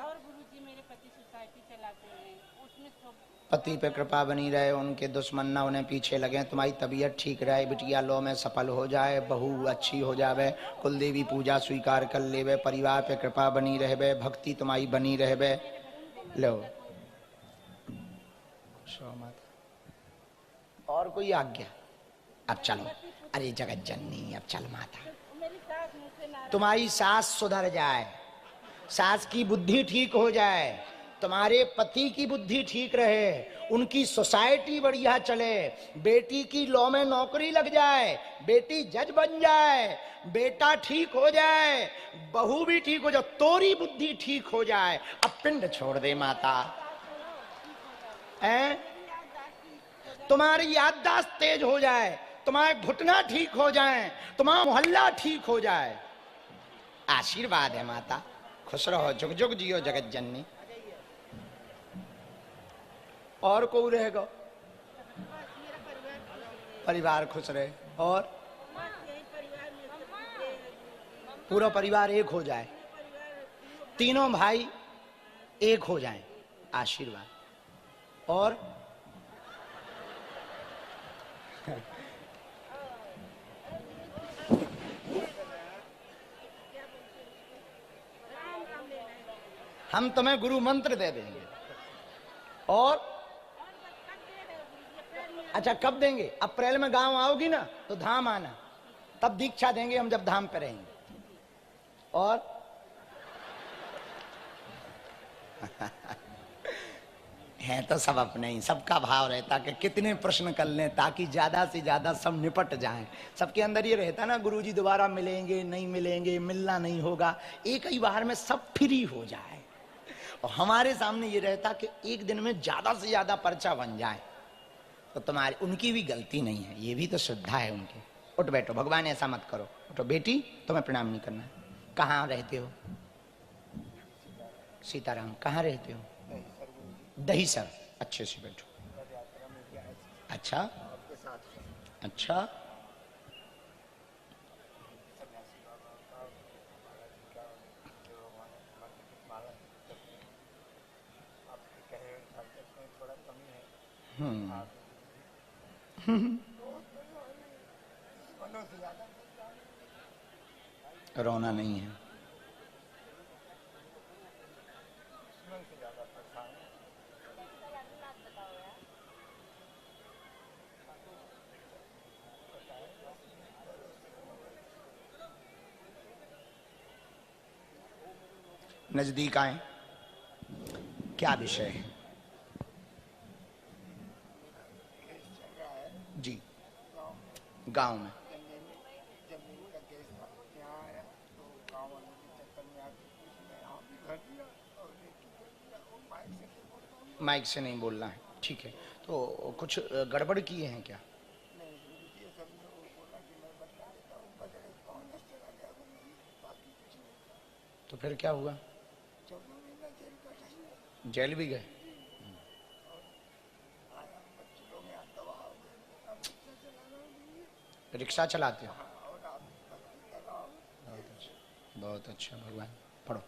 और गुरुजी मेरे पति सोसाइटी चलाते हैं, उसमें सब पति पे कृपा बनी रहे, उनके दुश्मन ना उन्हें पीछे लगे, तुम्हारी तबीयत ठीक रहे, बिटिया लो में सफल हो जाए, बहू अच्छी हो जावे, कुल देवी पूजा स्वीकार कर लेवे, परिवार पे कृपा बनी रहे, भक्ति तुम्हारी बनी रहे। लो माता और कोई आज्ञा? अब चलो। अरे जगत जननी अब चल माता, मेरी सास मुझसे नाराज। तुम्हारी सास सुधर जाए, सास की बुद्धि ठीक हो जाए, तुम्हारे पति की बुद्धि ठीक रहे, उनकी सोसाइटी बढ़िया चले, बेटी की लॉ में नौकरी लग जाए, बेटी जज बन जाए, बेटा ठीक हो जाए, बहू भी ठीक हो जाए, तोरी बुद्धि ठीक हो जाए। अब पिंड छोड़ दे माता, तुम्हारी याददाश्त तेज हो जाए, तुम्हारे घुटना ठीक हो जाए, तुम्हारा मोहल्ला ठीक हो जाए। आशीर्वाद है माता, खुश रहो, जुग जुग जियो जगत जननी। और को रहेगा? परिवार खुश रहे और पूरा परिवार एक हो जाए, तीनों भाई एक हो जाएं। आशीर्वाद। और हम तुम्हें गुरु मंत्र दे देंगे। और अच्छा कब देंगे? अप्रैल में गांव आओगी ना तो धाम आना, तब दीक्षा देंगे हम जब धाम पे रहेंगे। और हैं तो सब अपने ही, सबका भाव रहता कि कितने प्रश्न कर लें ताकि ज्यादा से ज्यादा सब निपट जाएं। सबके अंदर ये रहता ना गुरुजी दोबारा मिलेंगे नहीं मिलेंगे, मिलना नहीं होगा, एक ही बार में सब फ्री हो जाए। और हमारे सामने ये रहता कि एक दिन में ज्यादा से ज्यादा पर्चा बन जाए। तो तुम्हारी उनकी भी गलती नहीं है, ये भी तो श्रद्धा है उनकी। उठ बैठो, भगवान ऐसा मत करो। उठो बेटी, तुम्हें प्रणाम नहीं करना है। कहाँ रहते हो? सीताराम। कहाँ रहते हो? दही सर। अच्छे से बैठो। अच्छा अच्छा, रोना नहीं है। नजदीक आए। क्या विषय है? जी, गांव में। माइक से नहीं बोलना है, ठीक है। तो कुछ गड़बड़ किए हैं क्या? तो फिर क्या हुआ? जेल भी गए? रिक्शा चलाते हो? बहुत अच्छा भगवान। पढ़ो।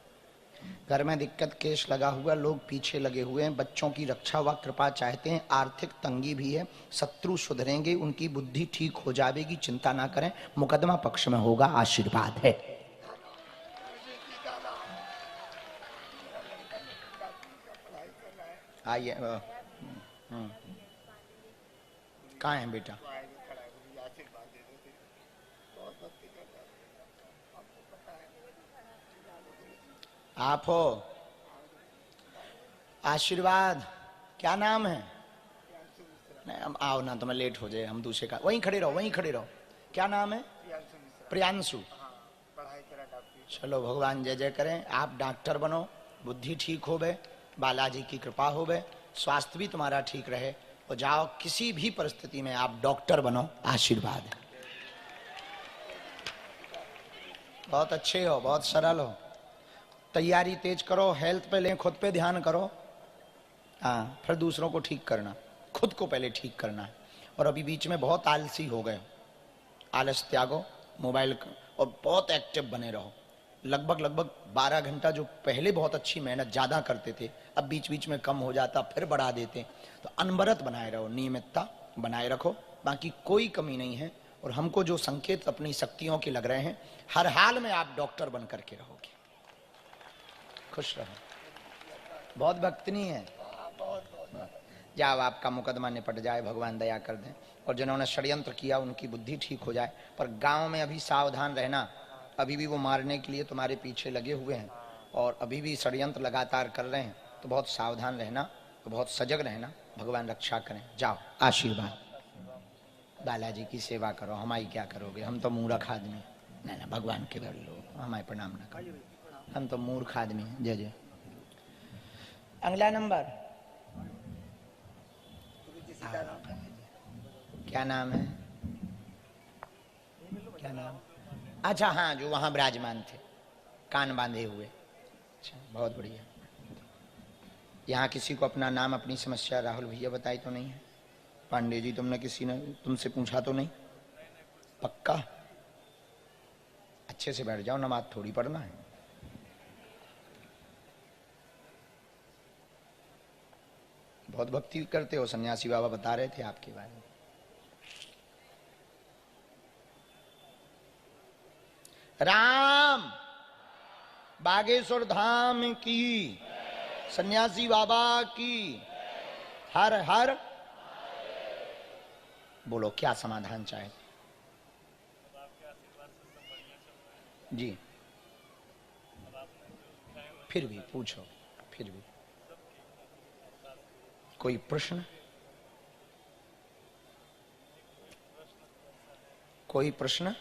घर में दिक्कत केस लगा हुआ, लोग पीछे लगे हुए हैं, बच्चों की रक्षा व कृपा चाहते हैं, आर्थिक तंगी भी है, शत्रु सुधरेंगे, उनकी बुद्धि ठीक हो जाएगी, चिंता ना करें, मुकदमा पक्ष में होगा, आशीर्वाद है। आइए। कहाँ है बेटा? आप हो? आशीर्वाद। क्या नाम है? नहीं हम आओ ना, तुम्हें लेट हो जाए, हम दूसरे का। वहीं खड़े रहो, वहीं खड़े रहो। क्या नाम है? प्रियांशु। चलो भगवान जय जय करें। आप डॉक्टर बनो, बुद्धि ठीक होवे, बालाजी की कृपा होवे, स्वास्थ्य भी तुम्हारा ठीक रहे, और जाओ किसी भी परिस्थिति में आप डॉक्टर बनो, आशीर्वाद है। बहुत अच्छे हो, बहुत सरल हो। तैयारी तेज करो, हेल्थ पे लें, खुद पे ध्यान करो। हाँ, फिर दूसरों को ठीक करना, खुद को पहले ठीक करना है। और अभी बीच में बहुत आलसी हो गए, आलस त्यागो, मोबाइल और बहुत एक्टिव बने रहो। लगभग 12 घंटा जो पहले बहुत अच्छी मेहनत ज़्यादा करते थे, अब बीच बीच में कम हो जाता, फिर बढ़ा देते। तो अनवरत बनाए रहो, नियमितता बनाए रखो, बाकी कोई कमी नहीं है। और हमको जो संकेत अपनी शक्तियों के लग रहे हैं, हर हाल में आप डॉक्टर बन करके रहोगे। खुश रहो, बहुत भक्तनी है। जाओ, आपका मुकदमा निपट जाए, भगवान दया कर दें। और जिन्होंने षड्यंत्र किया उनकी बुद्धि ठीक हो जाए। पर गांव में अभी सावधान रहना, अभी भी वो मारने के लिए तुम्हारे पीछे लगे हुए हैं, और अभी भी षड्यंत्र लगातार कर रहे हैं, तो बहुत सावधान रहना, तो बहुत सजग रहना। भगवान रक्षा करें। जाओ, आशीर्वाद। बालाजी की सेवा करो, हमारी क्या करोगे? हम तो मूर्ख आदमी। नहीं, भगवान के घर लो, हमारे प्रणाम न करो, हम तो मूर्ख आदमी हैं। जय जय। अगला नंबर। क्या नाम है? क्या नाम? अच्छा हाँ, जो वहां विराजमान थे, कान बांधे हुए। अच्छा, बहुत बढ़िया। यहाँ किसी को अपना नाम, अपनी समस्या राहुल भैया बताई तो नहीं है? पांडे जी, तुमने किसी ने तुमसे पूछा तो नहीं? पक्का? अच्छे से बैठ जाओ, नमाज थोड़ी पढ़ना है। बहुत भक्ति करते हो, सन्यासी बाबा बता रहे थे आपके बारे में। राम बागेश्वर धाम की, सन्यासी बाबा की, हर हर। बोलो, क्या समाधान चाहे? जी, फिर भी पूछो, फिर भी कोई प्रश्न? कोई प्रश्न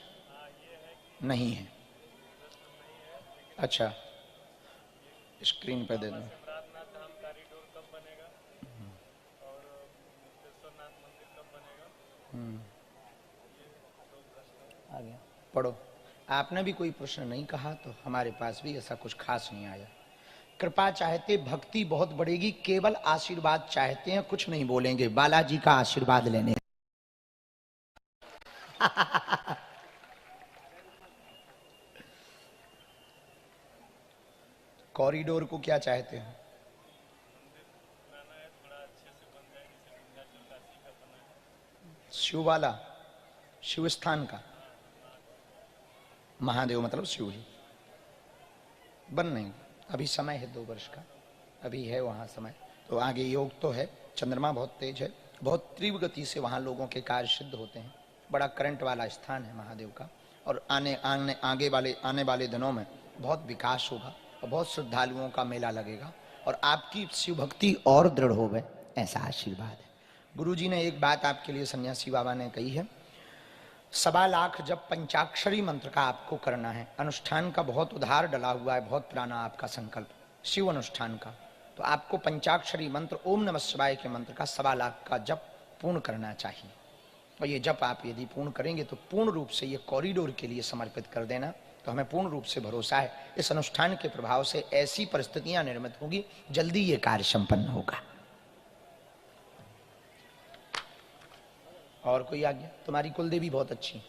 नहीं है? अच्छा, स्क्रीन पे दे दो। आ गया, पढ़ो। आपने भी कोई प्रश्न नहीं कहा, तो हमारे पास भी ऐसा कुछ खास नहीं आया। कृपा चाहते भक्ति बहुत बढ़ेगी, केवल आशीर्वाद चाहते हैं, कुछ नहीं बोलेंगे, बालाजी का आशीर्वाद लेने। कॉरिडोर को क्या चाहते हैं? शिव वाला, शिव स्थान का। महादेव मतलब शिव ही। बन नहीं, अभी समय है 2 वर्ष का, अभी है वहाँ समय, तो आगे योग तो है। चंद्रमा बहुत तेज है, बहुत तीव्र गति से वहाँ लोगों के कार्य सिद्ध होते हैं। बड़ा करंट वाला स्थान है महादेव का, और आने वाले दिनों में बहुत विकास होगा, और बहुत श्रद्धालुओं का मेला लगेगा, और आपकी शिव भक्ति और दृढ़ होवे, ऐसा आशीर्वाद है। गुरुजी ने एक बात आपके लिए, सन्यासी बाबा ने कही है, 1.25 लाख जब पंचाक्षरी मंत्र का आपको करना है, अनुष्ठान का बहुत उधार डला हुआ है, बहुत पुराना आपका संकल्प शिव अनुष्ठान का, तो आपको पंचाक्षरी मंत्र ओम नमः शिवाय के मंत्र का 1.25 लाख का जप पूर्ण करना चाहिए। और ये जप आप यदि पूर्ण करेंगे तो पूर्ण रूप से ये कॉरिडोर के लिए समर्पित कर देना, तो हमें पूर्ण रूप से भरोसा है इस अनुष्ठान के प्रभाव से ऐसी परिस्थितियां निर्मित होंगी, जल्दी ये कार्य संपन्न होगा। और कोई आ गया? तुम्हारी कुलदेवी बहुत अच्छी है,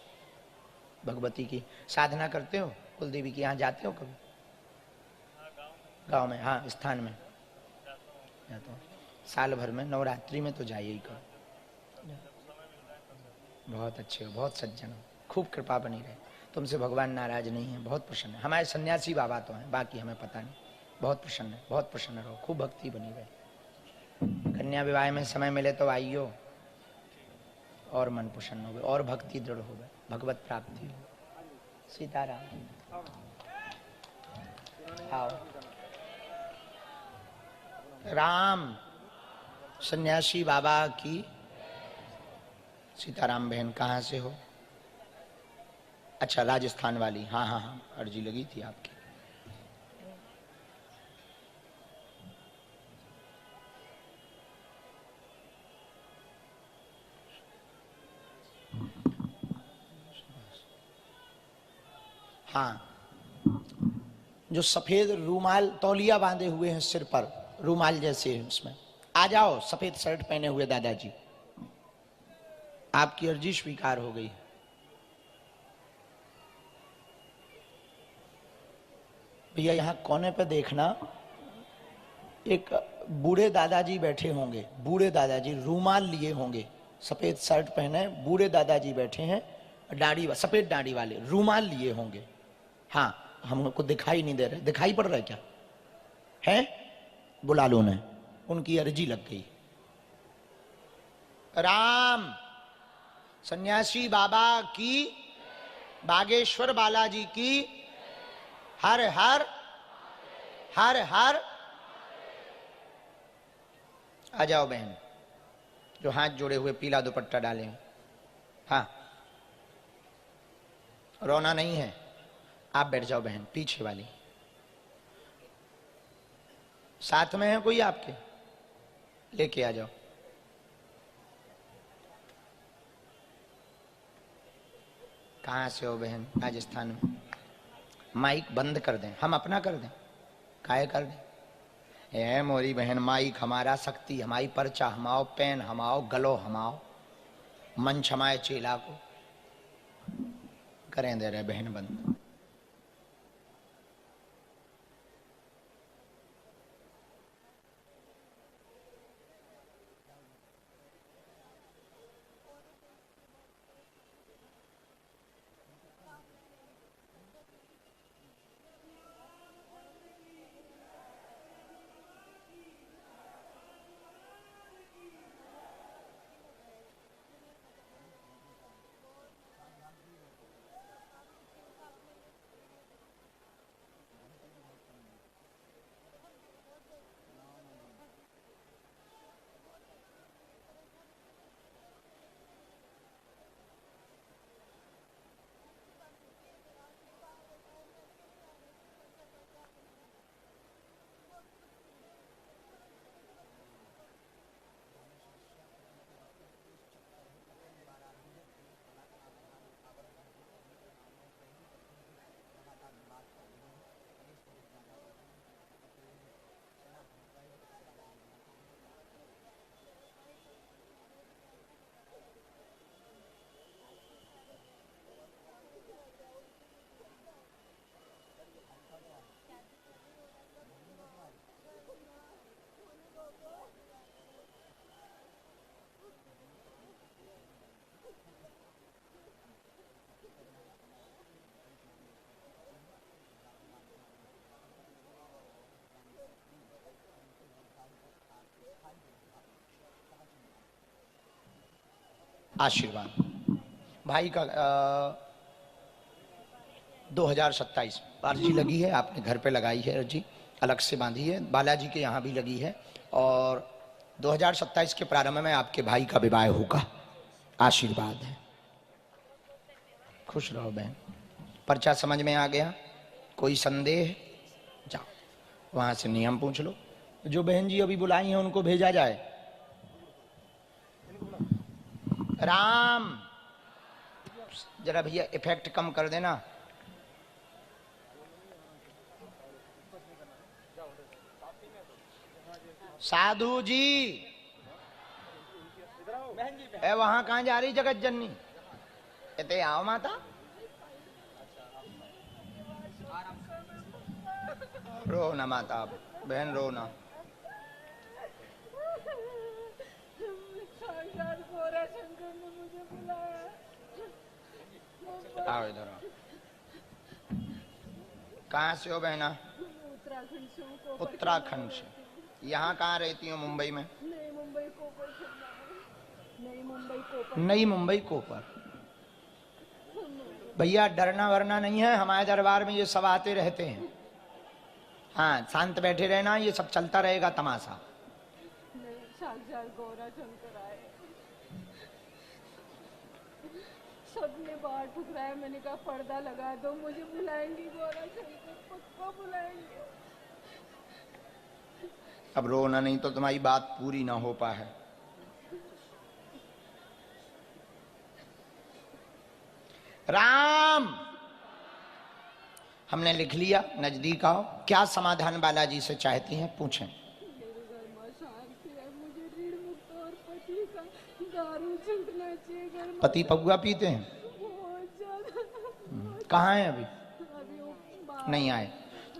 भगवती की साधना करते हो? कुलदेवी के यहाँ जाते हो कभी? गांव में, हाँ स्थान में जाता हूँ। साल भर में नवरात्रि में तो जाइए ही करो। बहुत अच्छे हो, बहुत सज्जन हो, खूब कृपा बनी रहे। तुमसे भगवान नाराज नहीं है, बहुत प्रसन्न है। हमारे सन्यासी बाबा तो हैं, बाकी हमें पता नहीं। बहुत प्रसन्न है, बहुत प्रसन्न रहो, खूब भक्ति बनी रहे। कन्या विवाह में समय मिले तो आइयो, और मन प्रसन्न हो गए, और भक्ति दृढ़ हो गए, भगवत प्राप्ति हो। सीताराम आओ। राम सन्यासी बाबा की। सीताराम बहन कहाँ से हो? अच्छा राजस्थान वाली, हाँ हाँ हाँ, अर्जी लगी थी आपकी। हाँ, जो सफेद रूमाल तौलिया बांधे हुए हैं सिर पर, रूमाल जैसे है उसमें, आ जाओ। सफेद शर्ट पहने हुए दादाजी, आपकी अर्जी स्वीकार हो गई। भैया यहाँ कोने पे देखना, एक बूढ़े दादाजी बैठे होंगे, बूढ़े दादाजी रूमाल लिए होंगे, सफेद शर्ट पहने बूढ़े दादाजी बैठे हैं, दाढ़ी, सफेद दाढ़ी वाले, रूमाल लिए होंगे। हाँ, हमको दिखाई नहीं दे रहे, दिखाई पड़ रहा है क्या? है? बुला लो उन्हें, उनकी अर्जी लग गई। राम सन्यासी बाबा की, बागेश्वर बालाजी की, हर हर हर हर। आ जाओ बहन, जो हाथ जोड़े हुए पीला दुपट्टा डाले हैं। हाँ, रोना नहीं है, आप बैठ जाओ बहन, पीछे वाली। साथ में है कोई आपके? लेके आ जाओ। कहाँ से हो बहन? राजस्थान में। माइक बंद कर दें, हम अपना कर दें, काहे कर दें? ए मोरी बहन, माइक हमारा शक्ति, हमारी पर्चा हमाओ, पेन हमाओ, गलो हमाओ, मंच हमारे चेला को करें दे रहे बहन बंद। आशीर्वाद भाई का 2027 अर्जी लगी है, आपने घर पे लगाई है अर्जी, अलग से बांधी है, बालाजी के यहाँ भी लगी है, और 2027 के प्रारंभ में आपके भाई का विवाह होगा। आशीर्वाद है, खुश रहो बहन। पर्चा समझ में आ गया? कोई संदेह? जाओ वहां से नियम पूछ लो। जो बहन जी अभी बुलाई हैं उनको भेजा जाए। राम जरा भैया इफेक्ट कम कर देना। साधु जी ए वहां कहां जा रही जगत जननी? इते आओ माता। रो ना माता, बहन रो ना। आओ इधर आओ। कहाँ से हो बहना? उत्तराखंड से हूँ। उत्तराखंड से। यहाँ कहाँ रहती हो? मुंबई में? नई मुंबई कोपर। नई मुंबई कोपर। भैया डरना वरना नहीं है, हमारे दरबार में ये सब आते रहते हैं। हाँ शांत बैठे रहना, ये सब चलता रहेगा तमाशा। साक्षात गौरा शंकर आए, सबने बाहर ठुकराया। मैंने कहा पर्दा लगा दो, मुझे बुलाएंगी गौरा शंकर, पक्का बुलाएंगे। अब रोना नहीं तो तुम्हारी बात पूरी ना हो पाए। राम, हमने लिख लिया, नजदीक आओ। क्या समाधान बालाजी से चाहती हैं, पूछें। मेरे घर में शांति है, मुझे ऋण मुक्त और पति का दारू छूटना चाहिए। घर में पति पगुआ पीते हैं? बहुत ज्यादा। कहाँ हैं अभी? अभी वो नहीं आए।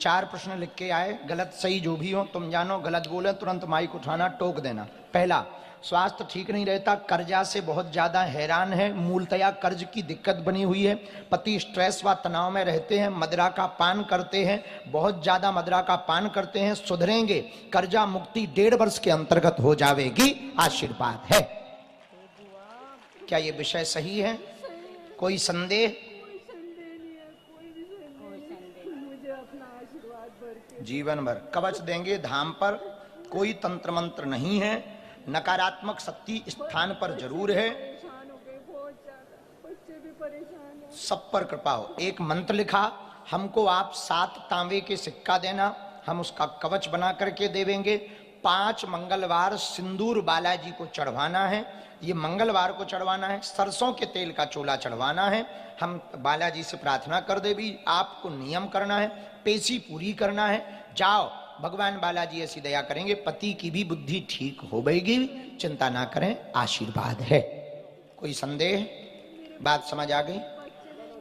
4 प्रश्न लिख के आए, गलत सही जो भी हो तुम जानो। गलत बोले तुरंत माइक उठाना, टोक देना। पहला, स्वास्थ्य ठीक नहीं रहता, कर्जा से बहुत ज्यादा हैरान है, मूलतया कर्ज की दिक्कत बनी हुई है। पति स्ट्रेस व तनाव में रहते हैं, मदिरा का पान करते हैं, बहुत ज्यादा मदिरा का पान करते हैं। सुधरेंगे, कर्जा मुक्ति 1.5 वर्ष के अंतर्गत हो जाएगी, आशीर्वाद है। क्या ये विषय सही है? कोई संदेह? कोई संदेह नहीं है, कोई भी संदेह नहीं। मुझे अपना आशीर्वाद भर के जीवन भर कवच देंगे धाम पर। कोई तंत्र मंत्र नहीं है, नकारात्मक शक्ति स्थान पर जरूर है। परेशान हो गए बहुत ज्यादा, बच्चे भी परेशान हैं। सब पर कृपा हो। एक मंत्र लिखा, हमको आप 7 तांबे के सिक्का देना, हम उसका कवच बना करके देवेंगे। 5 मंगलवार सिंदूर बालाजी को चढ़वाना है, ये मंगलवार को चढ़वाना है। सरसों के तेल का चोला चढ़वाना है। हम बालाजी से प्रार्थना कर दे भी, आपको नियम करना है, पेशी पूरी करना है। जाओ, भगवान बालाजी ऐसी दया करेंगे, पति की भी बुद्धि ठीक होगी, चिंता ना करें, आशीर्वाद है। कोई संदेह? बात समझ आ गई?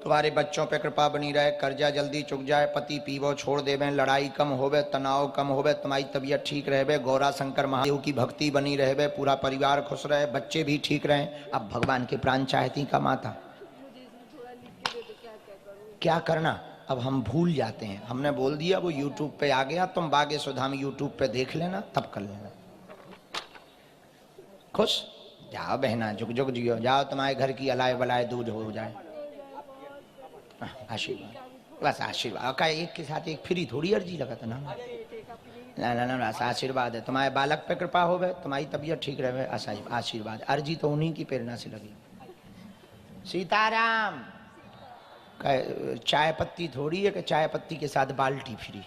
तुम्हारे बच्चों पे कृपा बनी रहे, कर्जा जल्दी चुक जाए, पति पीवो छोड़ देवे, लड़ाई कम होवे, तनाव कम होवे, तुम्हारी तबीयत ठीक रहे, गौरा शंकर महादेव की भक्ति बनी रहे, पूरा परिवार खुश रहे, बच्चे भी ठीक रहे। अब भगवान के प्राण चाहती का माता, क्या करना? अब हम भूल जाते हैं, हमने बोल दिया, वो यूट्यूब पे आ गया, तुम बागेश्वर धाम यूट्यूब पे देख लेना, तब कर लेना। खुश? जाओ बहना, जुग जुग जियो, जाओ, तुम्हारे घर की अलाय बलाय दूध हो जाए। आशीर्वाद, बस आशीर्वाद का। एक के साथ एक फ्री थोड़ी अर्जी लगा था ना। ना ना ना, आशीर्वाद है। तुम्हारे बालक पे कृपा हो, तुम्हारी तबीयत ठीक रहे, आशीर्वाद। अर्जी तो उन्हीं की प्रेरणा से लगी। सीताराम। चाय पत्ती थोड़ी है कि चाय पत्ती के साथ बाल्टी फ्री।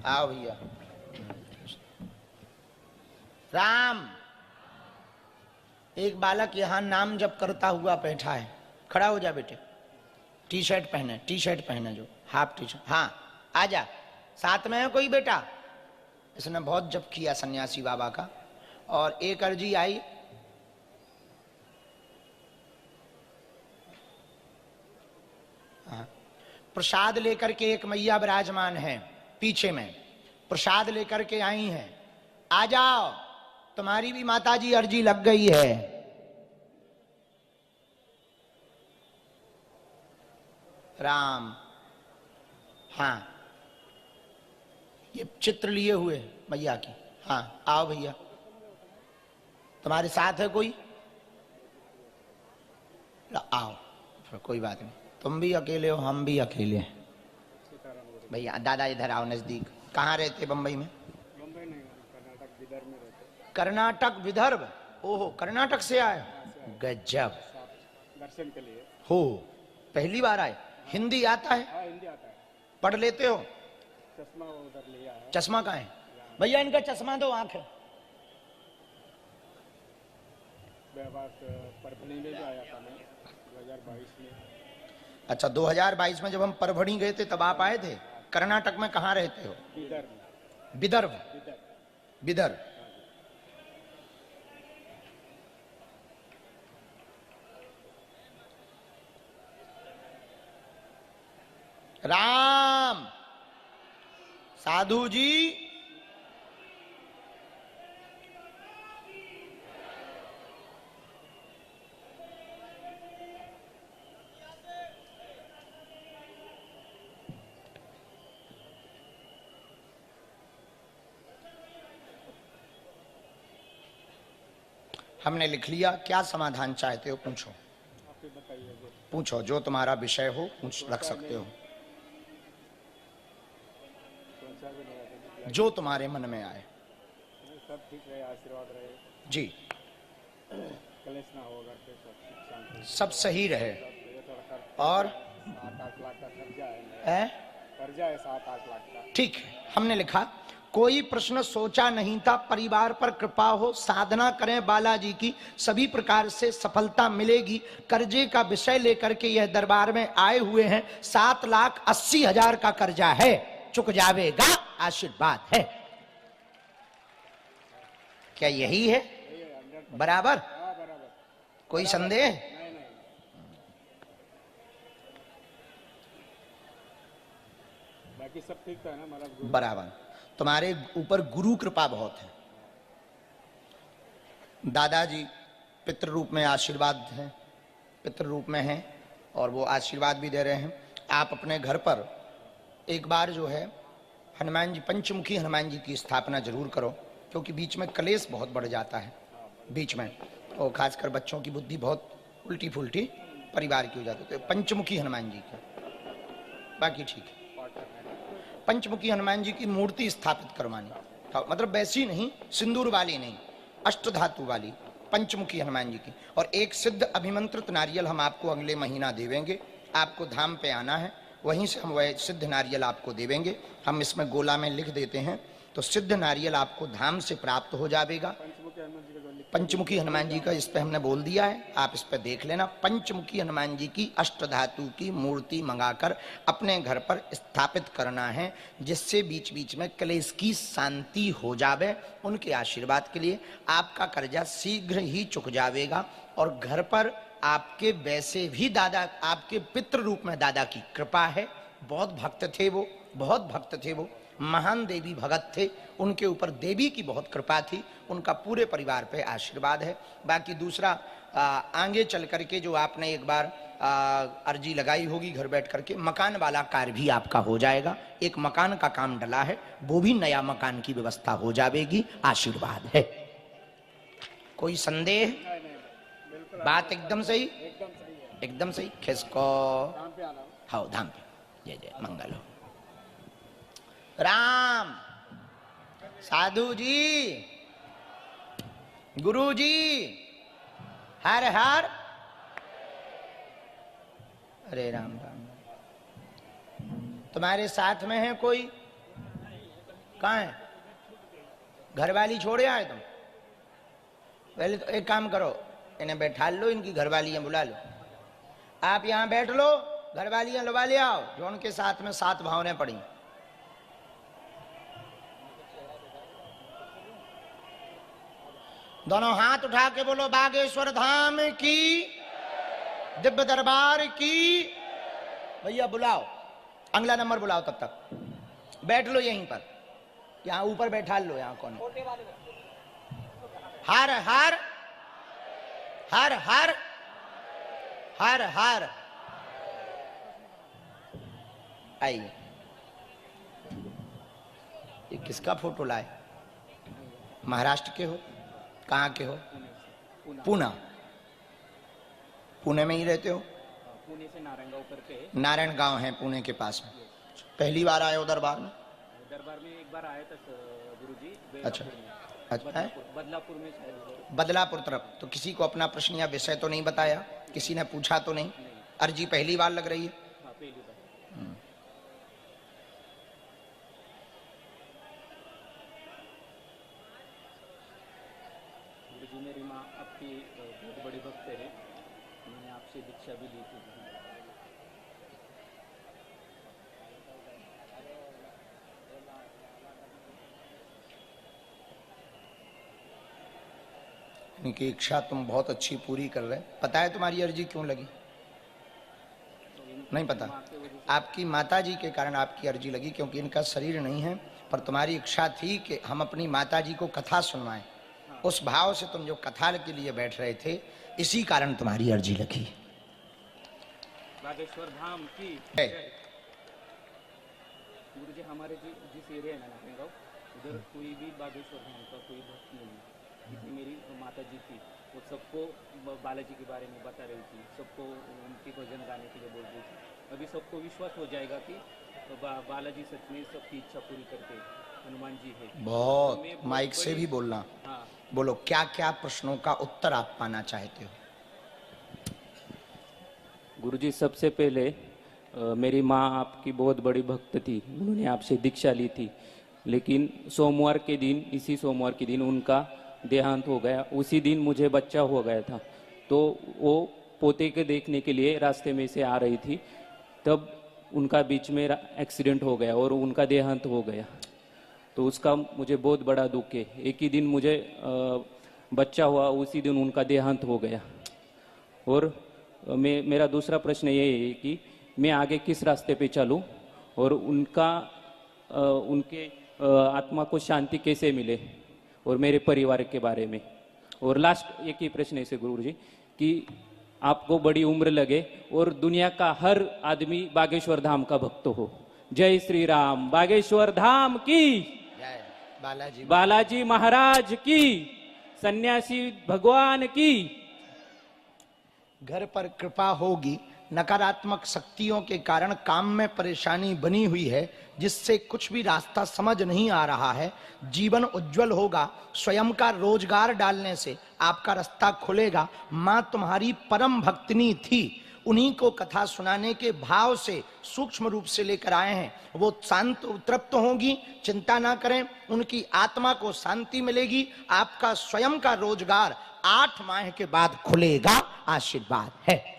आओ भैया। राम, एक बालक यहाँ नाम जप करता हुआ बैठा है, खड़ा हो जा बेटे। टी शर्ट पहने जो हाफ टी शर्ट। हाँ आजा, साथ में है कोई बेटा? इसने बहुत जप किया सन्यासी बाबा का। और एक अर्जी आई, प्रसाद लेकर के एक मैया विराजमान है पीछे में, प्रसाद लेकर के आई हैं, आ जाओ, तुम्हारी भी माताजी अर्जी लग गई है। राम, हाँ, ये चित्र लिए हुए मैया की। हाँ आओ भैया, तुम्हारे साथ है कोई? आओ, फिर कोई बात नहीं, तुम भी अकेले हो, हम भी अकेले हैं। भैया दादा इधर आओ नजदीक। कहाँ रहते बम्बई में? मुंबई नहीं, कर्नाटक विदर्भ में रहते। कर्नाटक विदर्भ? ओहो, कर्नाटक से आए, गजब। दर्शन के लिए हो, पहली बार आए। हिंदी आता है? हाँ, हिंदी आता है। पढ़ लेते हो? चश्मा उधर लिया है। चश्मा कहाँ है भैया? इनका चश्मा दो, आंख है। परभणी में भी आया था मैं 2022 में। अच्छा, 2022 में जब हम परभणी गए थे तब आप आए थे। कर्नाटक में कहाँ रहते हो? विदर्भ। विदर्भ? विदर्भ। राम। साधु जी हमने लिख लिया। क्या समाधान चाहते हो पूछो, पूछो जो तुम्हारा विषय हो पूछ रख सकते हो, जो तुम्हारे मन में आए। सब ठीक रहे, आशीर्वाद रहे जी, कलेश ना हो, घर पे सब सुख शांति। सब सही रहे। ये थोड़ा और 7-8 लाख का खर्चा है कर्जा है 7-8 लाख का। ठीक है, हमने लिखा कोई प्रश्न सोचा नहीं था, परिवार पर कृपा हो, साधना करें बालाजी की, सभी प्रकार से सफलता मिलेगी। कर्जे का विषय लेकर के यह दरबार में आए हुए हैं। 7,80,000 का कर्जा है, चुक जावेगा, आशीर्वाद है। क्या यही है? बराबर? कोई संदेह? बाकी सब ठीक था ना महाराज? बराबर। तुम्हारे ऊपर गुरु कृपा बहुत है। दादाजी पितृ रूप में आशीर्वाद हैं, पितृ रूप में हैं और वो आशीर्वाद भी दे रहे हैं। आप अपने घर पर एक बार जो है हनुमान जी, पंचमुखी हनुमान जी की स्थापना जरूर करो, क्योंकि बीच में कलेश बहुत बढ़ जाता है बीच में, और खासकर बच्चों की बुद्धि बहुत उल्टी फुल्टी परिवार की हो जाती है। तो पंचमुखी हनुमान जी की, बाकी ठीक है। पंचमुखी हनुमान जी की मूर्ति स्थापित करवानी, मतलब वैसी नहीं, सिंदूर वाली नहीं, अष्टधातु वाली पंचमुखी हनुमान जी की। और एक सिद्ध अभिमंत्रित नारियल हम आपको अगले महीना देवेंगे। आपको धाम पे आना है, वहीं से हम वह सिद्ध नारियल आपको देवेंगे। हम इसमें गोला में लिख देते हैं, तो सिद्ध नारियल आपको धाम से प्राप्त हो जाएगा। पंचमुखी हनुमान जी का इस पे हमने बोल दिया है, आप इस पे देख लेना। पंचमुखी हनुमान जी की अष्टधातु की मूर्ति मंगाकर अपने घर पर स्थापित करना है, जिससे बीच बीच में कलेश की शांति हो जावे। उनके आशीर्वाद के लिए आपका कर्जा शीघ्र ही चुक जाएगा और घर पर आपके वैसे भी दादा, आपके पितृ रूप में दादा की कृपा है। बहुत भक्त थे वो, बहुत भक्त थे वो, महान देवी भगत थे, उनके ऊपर देवी की बहुत कृपा थी, उनका पूरे परिवार पे आशीर्वाद है। बाकी दूसरा आगे चल करके जो आपने एक बार अर्जी लगाई होगी घर बैठ करके, मकान वाला कार्य भी आपका हो जाएगा। एक मकान का काम डला है, वो भी नया मकान की व्यवस्था हो जाएगी, आशीर्वाद है। कोई संदेह? बात एकदम सही, एकदम सही। खिसको हाँ धाम पे। जय जय मंगल हो। राम। साधु जी, गुरु जी, हर हर। अरे राम राम। तुम्हारे साथ में है कोई? कहाँ है? घरवाली छोड़े आए तुम? पहले तो एक काम करो, इन्हें बैठा लो, इनकी घरवालियां बुला लो। आप यहां बैठ लो, घरवालियां लुबा ले आओ, जो उनके साथ में 7 भावनें पड़ी। दोनों हाथ उठा के बोलो बागेश्वर धाम की, दिव्य दरबार की। भैया बुलाओ, अगला नंबर बुलाओ, तब तक बैठ लो यहीं पर, यहाँ ऊपर बैठा लो। यहाँ कौन? हर हर हर हर हर हर। आइए, ये किसका फोटो लाए? महाराष्ट्र के हो? कहाँ के हो? पूना। पुणे में ही रहते हो? पुणे से नारायणगांव करके। नारायण गांव है पुणे के पास में। पहली बार आए हो दरबार में? दरबार में एक बार आया था गुरुजी। अच्छा अच्छा। बदलापुर में शायद। बदलापुर तरफ। तो किसी को अपना प्रश्न या विषय तो नहीं बताया? किसी ने पूछा तो नहीं? अर्जी पहली बार लग रही है? हाँ, पहली बार। गुरुजी, मेरी माँ आपकी बहुत बड़ी भक्त है, मैंने आपसे दीक्षा भी ली थी। इनकी इच्छा तुम बहुत अच्छी पूरी कर रहे। पता है तुम्हारी अर्जी क्यों लगी? नहीं पता? आपकी माता जी के कारण आपकी अर्जी लगी, क्योंकि इनका शरीर नहीं है, पर तुम्हारी इच्छा थी कि हम अपनी माता जी को कथा सुनवाएं। उस भाव से तुम जो कथा के लिए बैठ रहे थे, इसी कारण तुम्हारी अर्जी लगी बागेश्वर धाम की है। गुरु जी, हमारे जिस एरिया है ना नारायण गाँव, उधर कोई भी बागेश्वर धाम का कोई भक्त नहीं है। जितनी मेरी माता जी थी वो सबको बालाजी के बारे में बता रही थी, सबको उनके भजन गाने के लिए बोल रही थी। अभी सबको विश्वास हो जाएगा कि बालाजी सच में सबकी इच्छा पूरी करते हनुमान जी है। बहुत माइक से भी बोलना। हाँ, बोलो, क्या क्या प्रश्नों का उत्तर आप पाना चाहते हो? गुरुजी, सबसे पहले मेरी माँ आपकी बहुत बड़ी भक्त थी, उन्होंने आपसे दीक्षा ली थी, लेकिन सोमवार के दिन, इसी सोमवार के दिन उनका देहांत हो गया। उसी दिन मुझे बच्चा हो गया था, तो वो पोते के देखने के लिए रास्ते में से आ रही थी, तब उनका बीच में एक्सीडेंट हो गया और उनका देहांत हो गया। तो उसका मुझे बहुत बड़ा दुख है। एक ही दिन मुझे बच्चा हुआ, उसी दिन उनका देहांत हो गया। और मेरा दूसरा प्रश्न ये है कि मैं आगे किस रास्ते पे चलूं और उनके आत्मा को शांति कैसे मिले, और मेरे परिवार के बारे में। और लास्ट एक ही प्रश्न है गुरु जी कि आपको बड़ी उम्र लगे और दुनिया का हर आदमी बागेश्वर धाम का भक्त हो। जय श्री राम। बागेश्वर धाम की जय। बालाजी बालाजी महाराज की, सन्यासी भगवान की। घर पर कृपा होगी। नकारात्मक शक्तियों के कारण काम में परेशानी बनी हुई है, जिससे कुछ भी रास्ता समझ नहीं आ रहा है। जीवन उज्जवल होगा। स्वयं का रोजगार डालने से आपका रास्ता खुलेगा। माँ तुम्हारी परम भक्तिनी थी, उन्हीं को कथा सुनाने के भाव से सूक्ष्म रूप से लेकर आए हैं। वो शांत तृप्त होंगी, चिंता ना करें, उनकी आत्मा को शांति मिलेगी। आपका स्वयं का रोजगार 8 माह के बाद खुलेगा। आशीर्वाद है।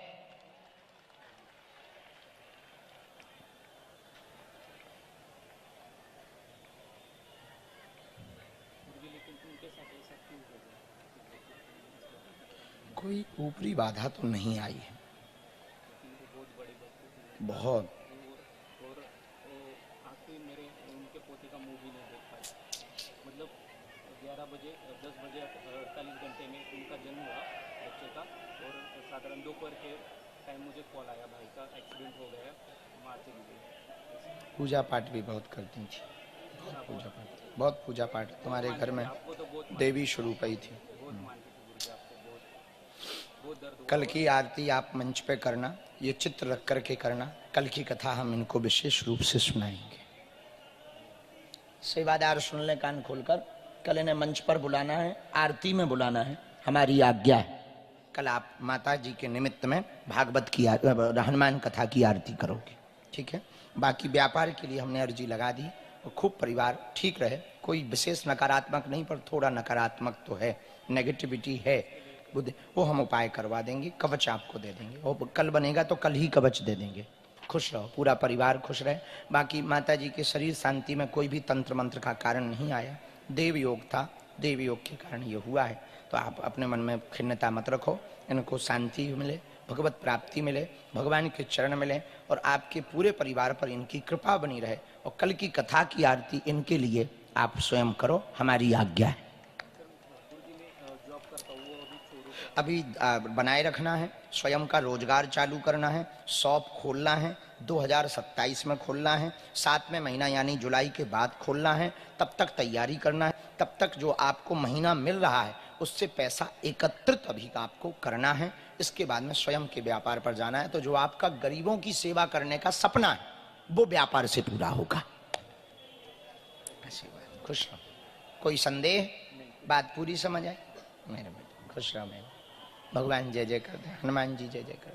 कोई ऊपरी बाधा तो नहीं आई है। बहुत और आखिर मेरे उनके पोते का मुंह भी नहीं देख पाए। मतलब 11 बजे 10 बजे 48 घंटे में उनका जन्म हुआ बच्चे का, और साधारण दोपहर के टाइम मुझे कॉल आया, भाई का एक्सीडेंट हो गया, माँ चली गई। पूजा पाठ भी बहुत करती थी। बहुत पूजा पाठ तुम्हारे घर में देवी स्वरूप ही थी। कल की आरती आप मंच पे करना, ये चित्र रख करके करना। कल की कथा हम इनको विशेष रूप से सुनाएंगे। सेवादार सुन ले कान खोलकर। कल इन्हें मंच पर बुलाना है, आरती में बुलाना है, हमारी आज्ञा है। कल आप माता जी के निमित्त में भागवत की हनुमान कथा की आरती करोगे, ठीक है? बाकी व्यापार के लिए हमने अर्जी लगा दी, और खूब परिवार ठीक रहे। कोई विशेष नकारात्मक नहीं, पर थोड़ा नकारात्मक तो है, नेगेटिविटी है बुद्धि, वो हम उपाय करवा देंगे। कवच आपको दे देंगे, वो कल बनेगा तो कल ही कवच दे देंगे। खुश रहो, पूरा परिवार खुश रहे। बाकी माता जी के शरीर शांति में कोई भी तंत्र मंत्र का कारण नहीं आया, देव योग था, देव योग के कारण ये हुआ है। तो आप अपने मन में खिन्नता मत रखो, इनको शांति मिले, भगवत प्राप्ति मिले, भगवान के चरण मिले, और आपके पूरे परिवार पर इनकी कृपा बनी रहे। और कल की कथा की आरती इनके लिए आप स्वयं करो, हमारी आज्ञा है। अभी बनाए रखना है, स्वयं का रोजगार चालू करना है, शॉप खोलना है, 2027 में खोलना है, 7वें महीना यानी जुलाई के बाद खोलना है। तब तक तैयारी करना है, तब तक जो आपको महीना मिल रहा है उससे पैसा एकत्रित अभी आपको करना है। इसके बाद में स्वयं के व्यापार पर जाना है। तो जो आपका गरीबों की सेवा करने का सपना है वो व्यापार से पूरा होगा। खुश रहो। कोई संदेह? बात पूरी समझ आए? मेरे बेटे खुश रहो। मेरे भगवान जय जय करते, हनुमान जी जय जय करते।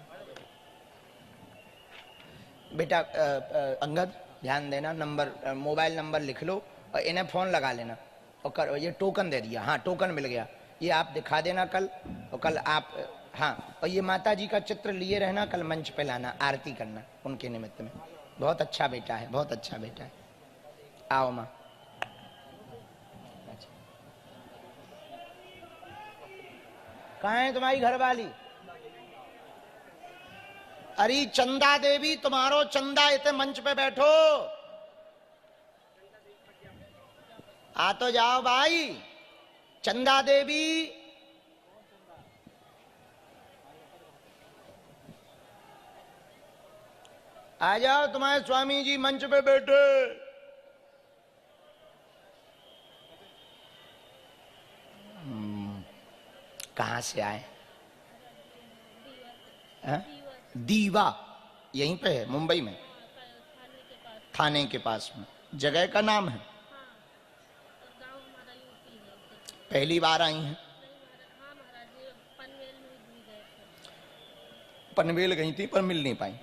बेटा अंगद ध्यान देना, नंबर मोबाइल नंबर लिख लो और इन्हें फोन लगा लेना। और ये टोकन दे दिया, हाँ टोकन मिल गया, ये आप दिखा देना कल। और कल आप हाँ, और ये माता जी का चित्र लिए रहना, कल मंच पे लाना, आरती करना उनके निमित्त में। बहुत अच्छा बेटा है, बहुत अच्छा बेटा है। आओ माँ। कहाँ है तुम्हारी घरवाली? अरे चंदा देवी, तुम्हारो चंदा इतने मंच पे बैठो, आ तो जाओ भाई। चंदा देवी, आ जाओ, तुम्हारे स्वामी जी मंच पे बैठे। कहां से आए? दीवा यहीं पे है, मुंबई में, थाने के पास में। जगह का नाम है? पहली बार आई हैं? पनवेल गई थी पर मिल नहीं पाई।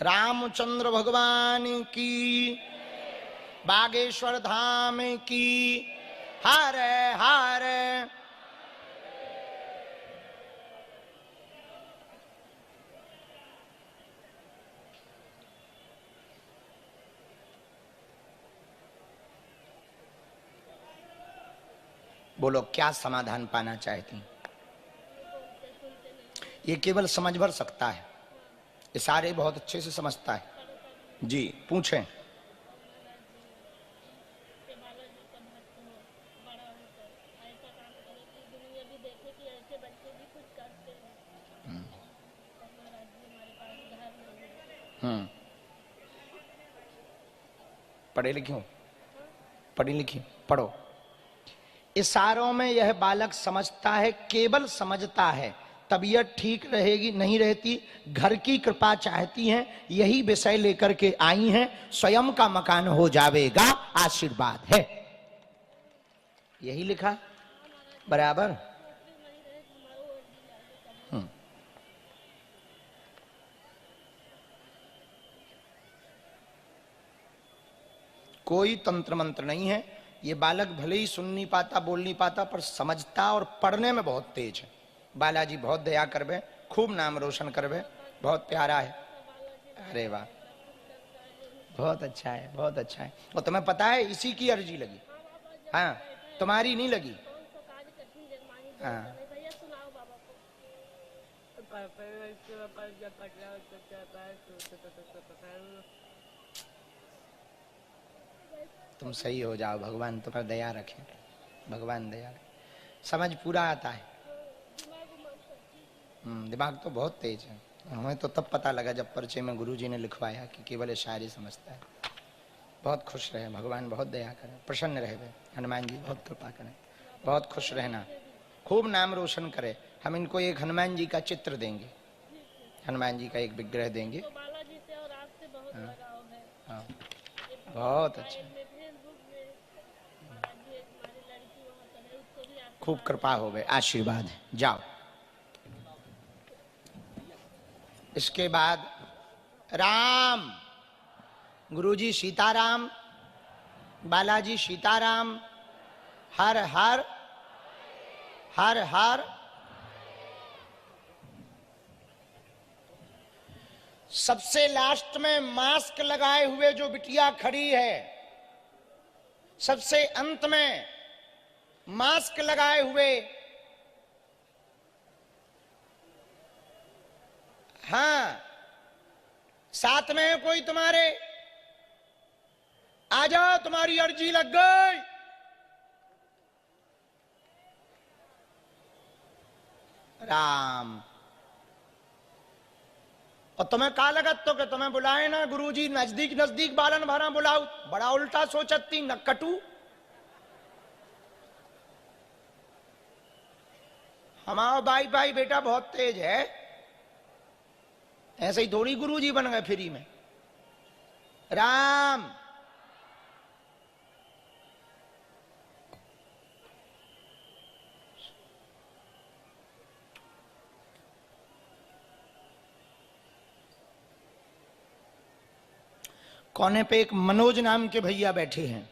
रामचंद्र भगवान की, बागेश्वर धाम की, हरे हरे। बोलो क्या समाधान पाना चाहती? ये केवल समझ भर सकता है, ये सारे बहुत अच्छे से समझता है। जी पूछें। पढ़े लिखे हो? पढ़ी लिखी? पढ़ो। इशारों में यह बालक समझता है, केवल समझता है, तबीयत ठीक रहेगी नहीं रहती, घर की कृपा चाहती हैं, यही विषय लेकर के आई हैं, स्वयं का मकान हो जाएगा, आशीर्वाद है, यही लिखा बराबर। कोई तंत्र मंत्र नहीं है। ये बालक भले ही सुन नहीं पाता, बोल नहीं पाता, पर समझता और पढ़ने में बहुत तेज है। बालाजी बहुत दया करवे, खूब नाम रोशन करवे, बहुत प्यारा है। अरे वाह, बहुत अच्छा है, बहुत अच्छा है। और तुम्हें पता है इसी की अर्जी लगी, हाँ, तुम्हारी नहीं लगी। हाँ तुम सही हो जाओ, भगवान तुम पर दया रखे, भगवान दया रखे। समझ पूरा आता है। दिमाग तो बहुत तेज है। हमें तो तब पता लगा जब परिचय में गुरुजी ने लिखवाया कि केवल शायरी समझता है। बहुत खुश रहे, भगवान बहुत दया करे, प्रसन्न रहे, हनुमान जी बहुत कृपा करें, बहुत खुश रहना, खूब नाम रोशन करे। हम इनको एक हनुमान जी का चित्र देंगे, हनुमान जी का एक विग्रह देंगे। हाँ, हाँ, बहुत अच्छा, खूब कृपा हो गए, आशीर्वाद है। जाओ। इसके बाद राम, गुरुजी सीताराम, बालाजी सीताराम, हर हर हर हर। सबसे लास्ट में मास्क लगाए हुए जो बिटिया खड़ी है, सबसे अंत में मास्क लगाए हुए, हाँ, साथ में है कोई तुम्हारे? आ जाओ, तुम्हारी अर्जी लग गई। राम। और तुम्हें का लगत तो कि तुम्हें बुलाए ना गुरुजी, नजदीक नजदीक बालन भरा बुलाऊ, बड़ा उल्टा सोचती न कटू। हमारा भाई भाई बेटा बहुत तेज है, ऐसे ही थोड़ी गुरुजी बन गए फ्री में। राम। कोने पे एक मनोज नाम के भैया बैठे हैं,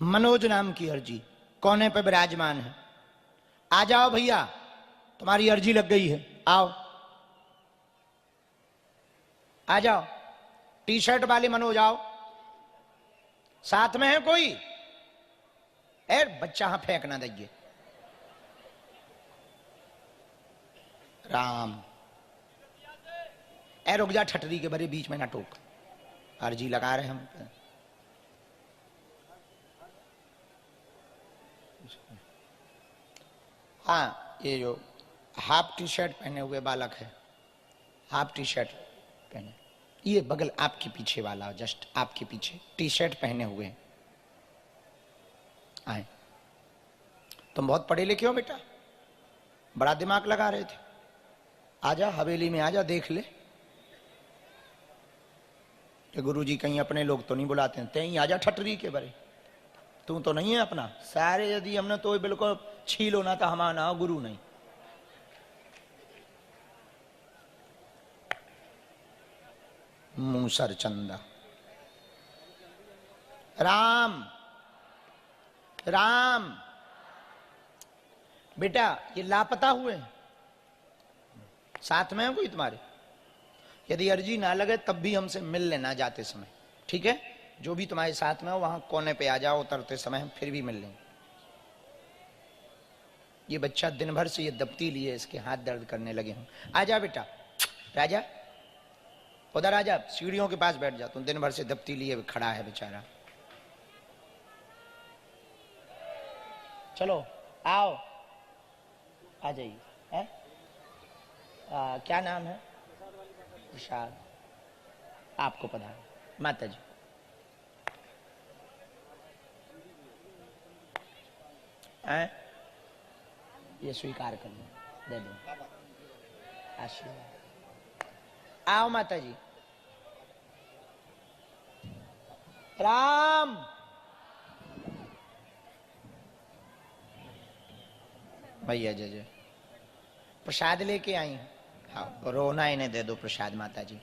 मनोज नाम की अर्जी। कोने पे विराजमान है। आ जाओ भैया, तुम्हारी अर्जी लग गई है, आओ आ जाओ। टी शर्ट वाले मनोज आओ, साथ में है कोई? ए बच्चा हाँ फेंक ना दीजिए। राम ए रुक जा, ठटरी के बड़े बीच में ना टोक, अर्जी लगा रहे हम। हाँ, ये जो हाफ टी शर्ट पहने हुए बालक है, हाफ टी शर्ट पहने, ये बगल आपके पीछे वाला, जस्ट आपके पीछे टी शर्ट पहने हुए हैं, आए। तुम बहुत पढ़े लिखे हो बेटा, बड़ा दिमाग लगा रहे थे। आजा हवेली में, आजा देख ले कि गुरुजी कहीं अपने लोग तो नहीं बुलाते हैं। तें आजा ठटरी के बरे, तू तो नहीं है अपना। सारे यदि हमने तो बिल्कुल छीलो ना, तो हमारा ना गुरु नहीं। मूसर चंदा, राम राम बेटा, ये लापता हुए हैं, साथ में है कोई तुम्हारे? यदि अर्जी ना लगे तब भी हमसे मिल लेना जाते समय, ठीक है? जो भी तुम्हारे साथ में हो वहां कोने पे आ जाओ, उतरते समय फिर भी मिल लेंगे। ये बच्चा दिन भर से ये दप्ती लिए इसके हाथ दर्द करने लगे हैं। आजा बेटा, राजा उधर आजा, सीढ़ियों के पास बैठ जा, तुम दिन भर से दप्ती लिए खड़ा है बेचारा। चलो आओ, आ जाइए। है क्या नाम है? प्रसाद, आपको पता है? माता जी है, ये स्वीकार कर लो, दे दो आशीर्वाद। आओ माता जी। राम भैया जय जय, प्रसाद लेके आई हैं। हाँ, रोना इन्हें दे दो प्रसाद। माता जी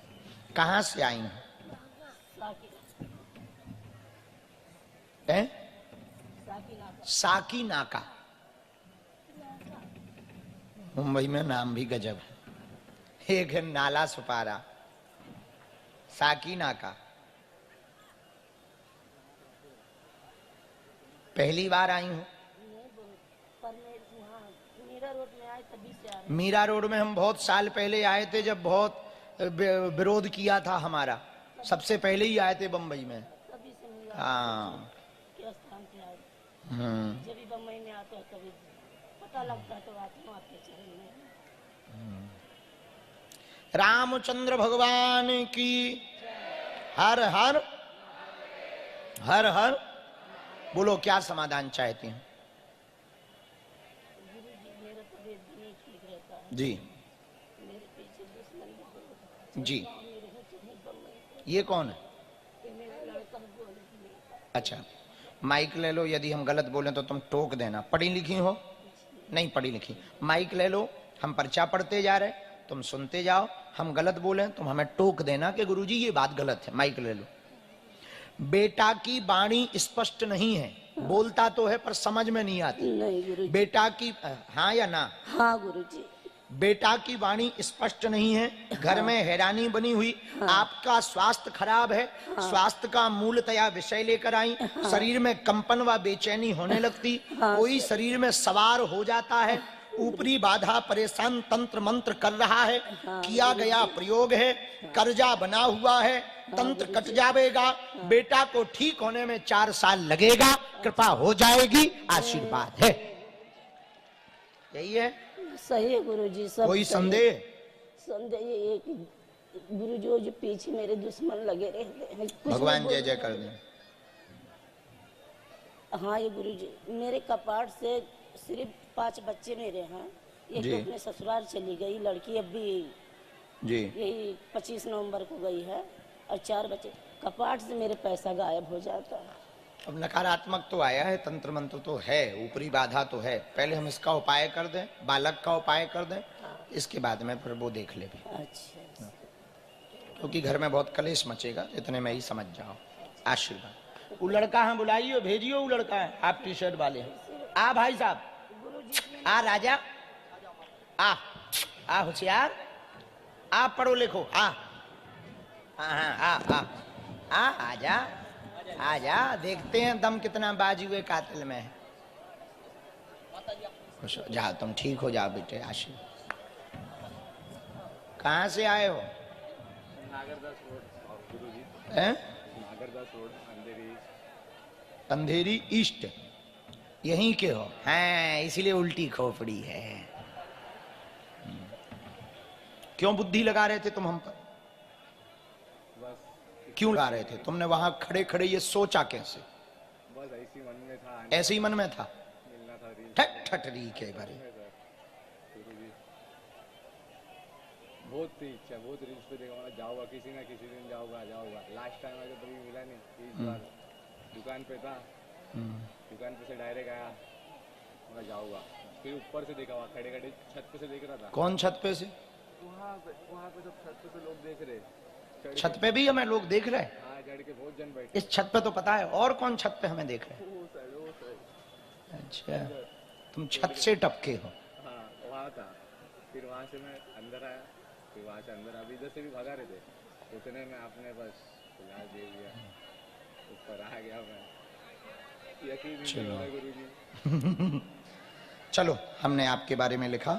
कहाँ से आई हैं? साकी नाका, मुंबई में नाम भी गजब है। एक है नाला सुपारा, साकी नाका। पहली बार आई हूं। मीरा रोड में हम बहुत साल पहले आए थे, जब बहुत विरोध किया था हमारा। सबसे पहले ही आए थे बम्बई में। हाँ, जब भी बम्बई में आते हैं कभी पता लगता है तो आते हैं आपके चरण में। रामचंद्र भगवान की हर हर हर हर। बोलो क्या समाधान चाहती हैं? मेरा तबीयत भी नहीं ठीक रहता है, जी मेरे पीछे दुश्मन भी बहुत। जी। मेरे घर से नहीं बम्बई, ये कौन है? ये मेरा लड़का बोले। अच्छा, माइक ले लो, यदि हम गलत बोलें तो तुम टोक देना। पढ़ी लिखी हो? नहीं पढ़ी लिखी। माइक ले लो, हम पर्चा पढ़ते जा रहे, तुम सुनते जाओ। हम गलत बोलें तुम हमें टोक देना कि गुरुजी ये बात गलत है। माइक ले लो। बेटा की वाणी स्पष्ट नहीं है, बोलता तो है पर समझ में नहीं आती। नहीं गुरुजी। बेटा की, हाँ या ना? हाँ गुरुजी। बेटा की वाणी स्पष्ट नहीं है, घर में हैरानी बनी हुई। आपका स्वास्थ्य खराब है, स्वास्थ्य का मूलतया विषय लेकर आई। शरीर में कंपन व बेचैनी होने लगती, कोई शरीर में सवार हो जाता है, ऊपरी बाधा परेशान तंत्र मंत्र कर रहा है, किया गया प्रयोग है, कर्जा बना हुआ है, तंत्र कट जाएगा। बेटा को ठीक होने में 4 साल लगेगा, कृपा हो जाएगी, आशीर्वाद है। यही है, सही है गुरुजी। सब कोई सही संदेह? है। संदेह ये कि गुरुजी जो पीछे मेरे दुश्मन लगे रहते हैं, कुछ भगवान नहीं जय जय बोल- कर दें। हाँ ये गुरुजी, मेरे कपाट से सिर्फ 5 बच्चे मेरे हैं। एक जी। तो अपने ससुराल चली गई लड़की, अब भी जी यही 25 नवंबर को गई है, और 4 बच्चे। कपाट से मेरे पैसा गायब हो जाता है। अब नकारात्मक तो आया है, तंत्र मंत्र तो है, ऊपरी बाधा तो है। पहले हम इसका उपाय कर दें, बालक का उपाय कर दें, इसके बाद में फिर वो देख ले भी, अच्छा, क्योंकि घर में बहुत कलेश मचेगा। इतने में ही समझ जाओ। आशीर्वाद। वो लड़का है, बुलाइयो, भेजियो। वो लड़का है, आप टी शर्ट वाले हैं। आ भाई साहब, आ राजा, आ होशियार, आ पढ़ो लिखो, आ आजा आजा, देखते हैं दम कितना बाजुए कातिल में है। खुश हो जाओ, तुम ठीक हो जाओ बेटे। आशीष, कहाँ से आए हो? हैं? अंधेरी ईस्ट, यहीं के हो? हैं, इसीलिए उल्टी खोपड़ी है। क्यों बुद्धि लगा रहे थे तुम हम पर? क्यों लगा रहे थे? तुमने वहां खड़े खड़े ये सोचा कैसे? बस ऐसी मन में था, ऐसे ही मन में था, मिलना था रील। ठटरी के बारे। बहुत थी इच्छा, बहुत रील्स पे देखा, जाऊंगा किसी ना किसी दिन, जाऊंगा। लास्ट टाइम आया तो कभी मिला नहीं। इस बार दुकान पे था, दुकान पे से डायरेक्ट आया, मैं जाऊंगा। फिर ऊपर से देखा, वहाँ खड़े खड़े छत पे से देख रहा था। कौन छत पे से? वहाँ पे सब छत पे से लोग देख रहे। छत पे भी हमें लोग देख रहे हैं? हाँ, चढ़ के बहुत जन बैठे। इस छत पे तो पता है, और कौन छत पे हमें देख रहे हैं? अच्छा, तुम छत से टपके हो? हाँ, वहाँ था। फिर वहाँ से मैं अंदर आया, फिर वहाँ से अंदर, अभी इधर से भी भगा रहे थे, उतने में आपने बस फिलहाल दे दिया, ऊपर आ गया मैं। यकीन नहीं हो रहा गुरुजी। चलो, हमने आपके बारे में लिखा,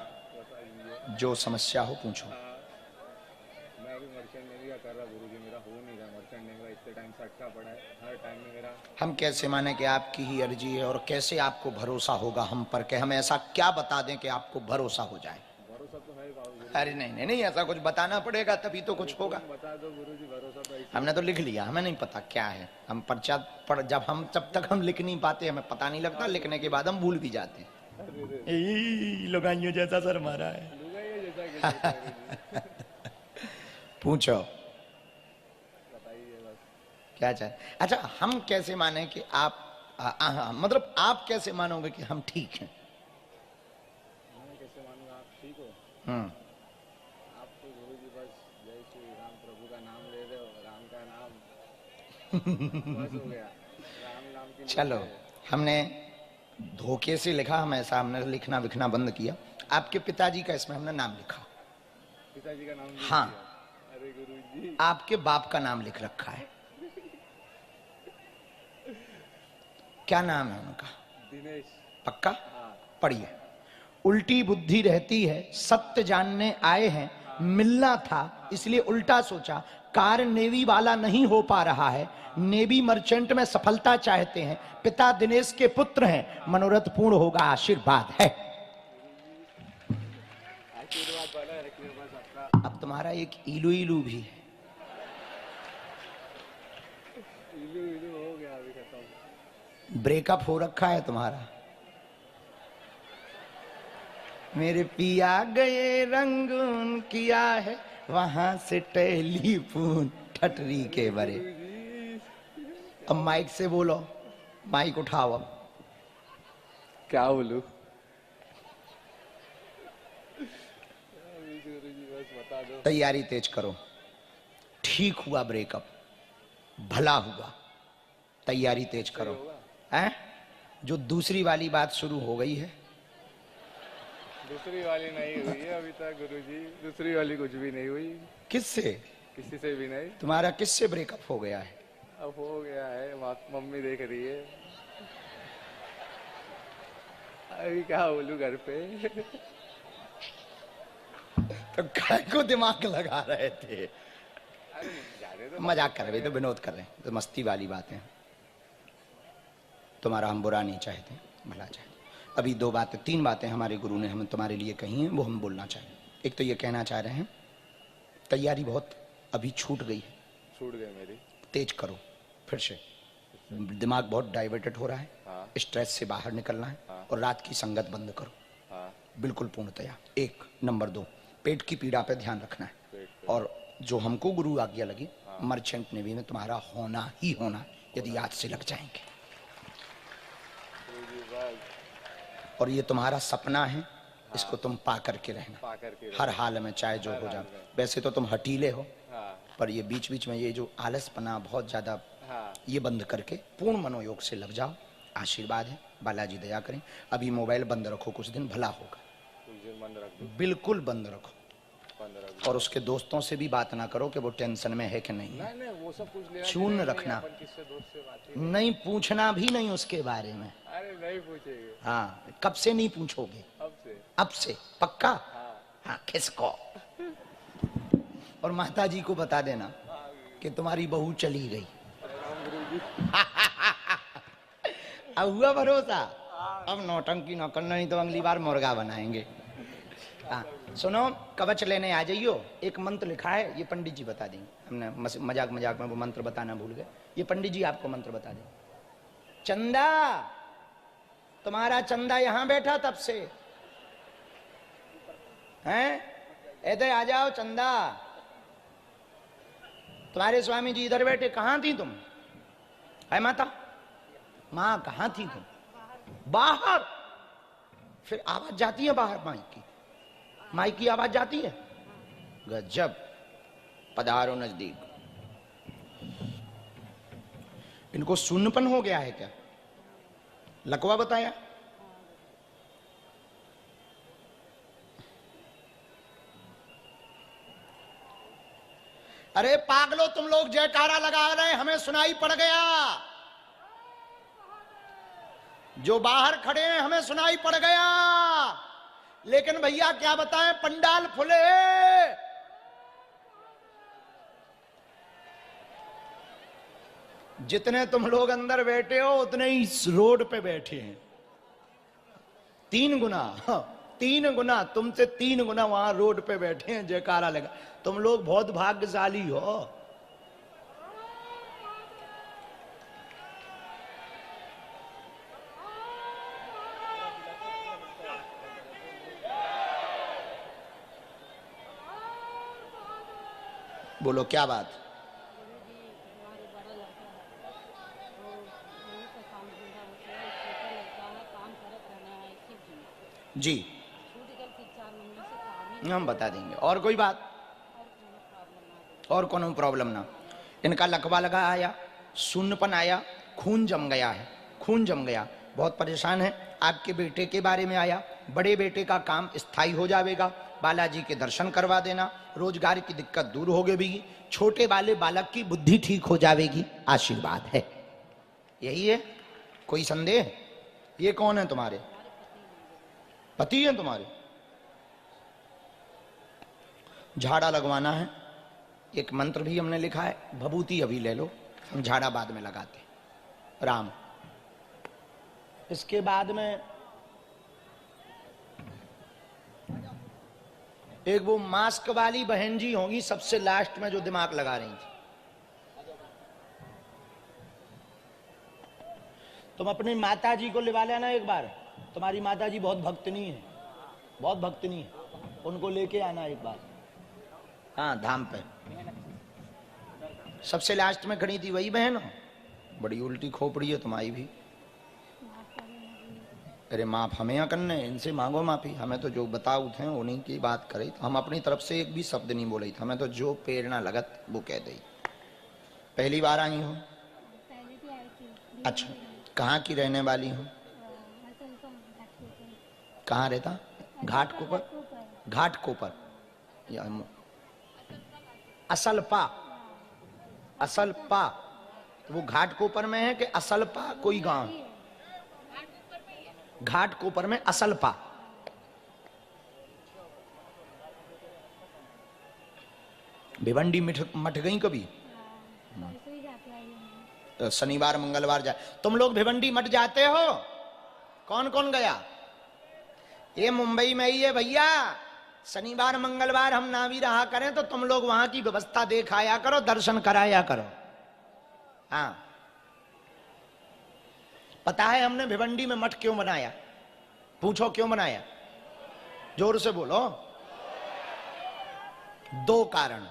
जो समस्या हो पूछो। मैं अभी मर्चेंट नेवी का कर रहा गुरुजी, मेरा हो नहीं रहा मर्चेंट नेवी का, इतने टाइम से अटका पड़ा है, हर टाइम में मेरा। हम कैसे माने कि आपकी ही अर्जी है, और कैसे आपको भरोसा होगा हम पर, कि हम ऐसा क्या बता दें कि आपको भरोसा हो जाए? भरोसा तो है बाबू। अरे नहीं नहीं, ऐसा कुछ बताना पड़ेगा तभी तो कुछ होगा। बता दो गुरुजी, भरोसा तो ऐसे। हमने तो लिख लिया, हमें नहीं पता क्या है। हम पर्चा पढ़, जब तक हम लिख नहीं पाते हमें पता नहीं लगता, लिखने के बाद हम भूल भी जाते हैं। लगाइयों जैसा सर मारा है। पूछो, बताइए बस। क्या चाहे? अच्छा, हम कैसे माने कि आप मतलब आप कैसे मानोगे कि हम ठीक हैं? मैं कैसे मानूंगा आप ठीक हो? आप तो गुरुजी बस जय श्री राम प्रभु का नाम ले रहे हो, राम का नाम बस हो गया, राम नाम की। चलो, हमने धोखे से लिखा, हम ऐसा हमने लिखना विखना बंद किया। आपके पिताजी का इसमें हमने नाम लिखा। पिताजी का नाम भी हाँ। लिया। अरे गुरुजी, आपके बाप का नाम लिख रखा है। क्या नाम है उनका? दिनेश। पक्का? हाँ। पढ़िए। उल्टी बुद्धि रहती है, सत्य जानने आए हैं, मिलना था इसलिए उल्टा सोचा, कार नेवी वाला नहीं हो पा रहा है, नेवी मर्चेंट में सफलता चाहते हैं, पिता दिनेश के पुत्र हैं, मनोरथ पूर्ण होगा, आशीर्वाद है। आशीर्वाद बना रखिए बस अपना। अब तुम्हारा एक इलू इलू भी है। इलू इलू हो गया, अभी खत्म। ब्रेकअप हो रखा है तुम्हारा। मेरे पिया गए रंगून किया है, वहां से टेलीफोन, ठटरी के बरे। अब माइक से बोलो, माइक उठाओ। अब क्या बोलूं? बता दो। तैयारी तेज करो। ठीक हुआ ब्रेकअप, भला हुआ, तैयारी तेज करो। हैं? जो दूसरी वाली बात शुरू हो गई है, दूसरी वाली नहीं हुई है अभी तक गुरुजी, दूसरी वाली कुछ भी नहीं हुई। किससे? किसी से भी नहीं। तुम्हारा किससे ब्रेकअप हो गया है? अब हो गया है, मम्मी देख रही है। अभी क्या बोलूं घर पे। तो काय को दिमाग लगा रहे थे? अरे जाने दो। मजाक कर रहे थे, विनोद कर रहे हैं, तो मस्ती वाली बातें। तुम्हारा हम बुरा नहीं चाहते, भला चाहते। अभी दो बातें, तीन बातें हमारे गुरु ने हमें तुम्हारे लिए कही हैं, वो हम बोलना चाहेंगे। एक तो ये कहना चाह रहे हैं, तैयारी बहुत अभी छूट गई है, छूट गई मेरी, तेज करो फिर से। दिमाग बहुत डाइवर्टेड हो रहा है। हाँ। स्ट्रेस से बाहर निकलना है। हाँ। और रात की संगत बंद करो। हाँ। बिल्कुल पूर्णतया। एक नंबर दो, पेट की पीड़ा पे ध्यान रखना है। और जो हमको गुरु आज्ञा लगी, मर्चेंट नेवी में तुम्हारा होना ही होना, यदि आज से लग जाएंगे। और ये तुम्हारा सपना है, इसको तुम पा करके रहना, हर हाल में, चाहे जो हो जाए। वैसे तो तुम हटीले हो, पर ये बीच बीच में ये जो आलसपना बहुत ज्यादा, ये बंद करके पूर्ण मनोयोग से लग जाओ। आशीर्वाद है, बालाजी दया करें। अभी मोबाइल बंद रखो, कुछ दिन भला होगा। कुछ दिन बंद रख दूं? बिल्कुल बंद रखो। बंद रख दूं। और उसके दोस्तों से भी बात ना करो कि वो टेंशन में है कि नहीं। नहीं नहीं, वो सब कुछ लेना चून देना रखना। नहीं, अपन किससे दोस्त से बात ही नहीं पूछना भी नहीं उसके बारे में। अरे नहीं पूछेंगे। हाँ, कब से नहीं पूछोगे? अब से पक्का? हाँ, किसको? और माता जी को बता देना कि तुम्हारी बहू चली गई। अब हुआ भरोसा? अब नौटंकी न करना, नहीं तो अगली बार मुर्गा बनाएंगे। हाँ, सुनो, कवच लेने आ जाइयो। एक मंत्र लिखा है, ये पंडित जी बता देंगे। हमने मजाक मजाक में वो मंत्र बताना भूल गए। ये पंडित जी आपको मंत्र बता देंगे। चंदा, तुम्हारा चंदा यहां बैठा तब से हैं? इधर आ जाओ चंदा। तुम्हारे स्वामी जी इधर बैठे, कहां थी तुम? है माता? मां कहां थी तुम? बाहर। फिर आवाज जाती है बाहर माइक की? माइक की आवाज जाती है? गजब। पधारो नजदीक। इनको शून्यपन हो गया है क्या? लकवा बताया? अरे पागलो, तुम लोग जयकारा लगा रहे, हमें सुनाई पड़ गया। जो बाहर खड़े हैं हमें सुनाई पड़ गया, लेकिन भैया क्या बताएं, पंडाल फुले। जितने तुम लोग अंदर बैठे हो उतने ही इस रोड पे बैठे हैं। 3 गुना, 3 गुना, तुमसे 3 गुना वहां रोड पे बैठे हैं, जयकारा लगा। तुम लोग बहुत भाग्यशाली हो। बोलो क्या बात? जी, हम बता देंगे। और कोई बात? और कोनो प्रॉब्लम ना? इनका लकवा लगा आया, शून्यपन आया, खून जम गया है, खून जम गया, बहुत परेशान है। आपके बेटे के बारे में आया, बड़े बेटे का काम स्थायी हो जाएगा, बालाजी के दर्शन करवा देना, रोजगार की दिक्कत दूर हो गई, छोटे वाले बालक की बुद्धि ठीक हो जाएगी, आशीर्वाद है। यही है, कोई संदेह? ये कौन है तुम्हारे पति? हैं तुम्हारे? झाड़ा लगवाना है, एक मंत्र भी हमने लिखा है, भभूति अभी ले लो, हम झाड़ा बाद में लगाते। राम। इसके बाद में एक वो मास्क वाली बहन जी होंगी सबसे लास्ट में, जो दिमाग लगा रही थी। तुम अपनी माता जी को लिवा लेना एक बार। तुम्हारी माता जी बहुत भक्तनी है, बहुत भक्तनी है, उनको लेके आना एक बार। हाँ, धाम पे सबसे लास्ट में खड़ी थी वही बहन हो। बड़ी उल्टी खोपड़ी है तुम्हारी भी। अरे माफ हमें यहाँ करने, इनसे मांगो माफी। हमें तो जो बताओ थे उन्हीं की बात करे, तो हम अपनी तरफ से एक भी शब्द नहीं बोले थे। हमें तो जो प्रेरणा लगत वो कह दी। पहली बार आई हो? अच्छा, कहाँ की रहने वाली हो? कहाँ रहता? घाटकोपर? घाटकोपर या असलपा? असलपा वो घाटकोपर में है कि असलपा कोई गांव? घाटकोपर में असलपा। भिवंडी मठ गई कभी? तो शनिवार मंगलवार जा। तुम लोग भिवंडी मठ जाते हो? कौन कौन गया? ये मुंबई में ही है भैया। शनिवार मंगलवार हम ना भी रहा करें तो तुम लोग वहां की व्यवस्था देखाया करो, दर्शन कराया करो। हाँ, पता है हमने भिवंडी में मठ क्यों बनाया? पूछो क्यों बनाया? जोर से बोलो। 2 कारण।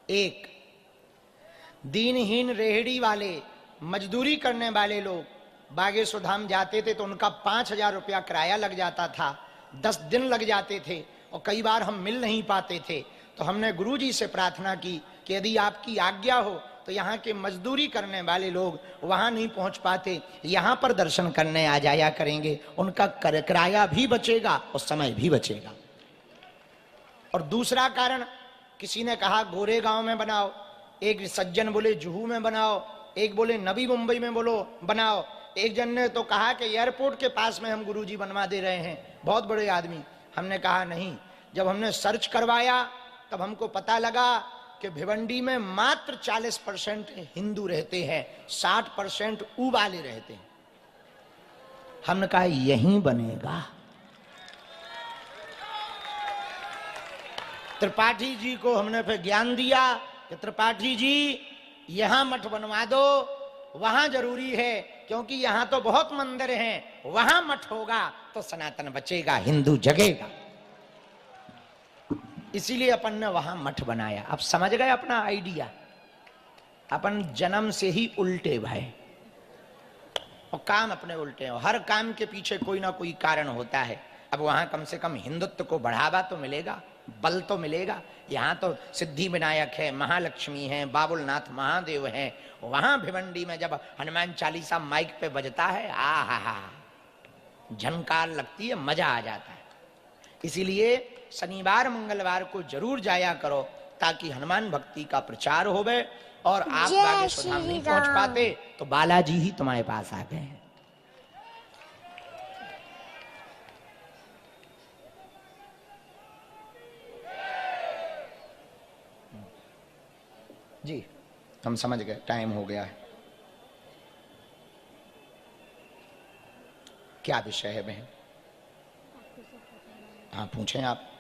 एक, दीनहीन रेहड़ी वाले, मजदूरी करने वाले लोग बागेश्वर धाम जाते थे तो उनका 5,000 रुपया किराया लग जाता था, 10 दिन लग जाते थे और कई बार हम मिल नहीं पाते थे। तो हमने गुरुजी से प्रार्थना की कि यदि आपकी आज्ञा हो तो यहाँ के मजदूरी करने वाले लोग वहां नहीं पहुंच पाते, यहाँ पर दर्शन करने आ जाया करेंगे, उनका किराया भी बचेगा और समय भी बचेगा। और दूसरा कारण, किसी ने कहा गोरेगांव में बनाओ, एक सज्जन बोले जुहू में बनाओ, एक बोले नवी मुंबई में बोलो बनाओ, एक जन ने तो कहा कि एयरपोर्ट के पास में हम गुरुजी बनवा दे रहे हैं, बहुत बड़े आदमी। हमने कहा नहीं, जब हमने सर्च करवाया तब हमको पता लगा कि भिवंडी में मात्र 40% हिंदू रहते हैं, 60% ऊ वाले रहते हैं। हमने कहा यहीं बनेगा। त्रिपाठी जी को हमने फिर ज्ञान दिया कि त्रिपाठी जी यहां मठ बनवा दो, वहां जरूरी है, क्योंकि यहां तो बहुत मंदिर हैं, वहां मठ होगा तो सनातन बचेगा, हिंदू जगेगा। इसीलिए अपन ने वहां मठ बनाया। अब समझ गए अपना आइडिया? अपन जन्म से ही उल्टे भाई, और काम अपने उल्टे हैं। हर काम के पीछे कोई ना कोई कारण होता है। अब वहां कम से कम हिंदुत्व को बढ़ावा तो मिलेगा, बल तो मिलेगा। यहाँ तो सिद्धि विनायक है, महालक्ष्मी है, बाबुलनाथ महादेव है। वहां भिवंडी में जब हनुमान चालीसा माइक पे बजता है, आ हा, झनकार लगती है, मजा आ जाता है। इसीलिए शनिवार मंगलवार को जरूर जाया करो, ताकि हनुमान भक्ति का प्रचार होवे। और आप बागेश्वर धाम नहीं पहुंच पाते तो बालाजी ही तुम्हारे पास आ गए हैं। जी हम समझ गए, टाइम हो गया है। क्या विषय है बहन? हाँ पूछें आप।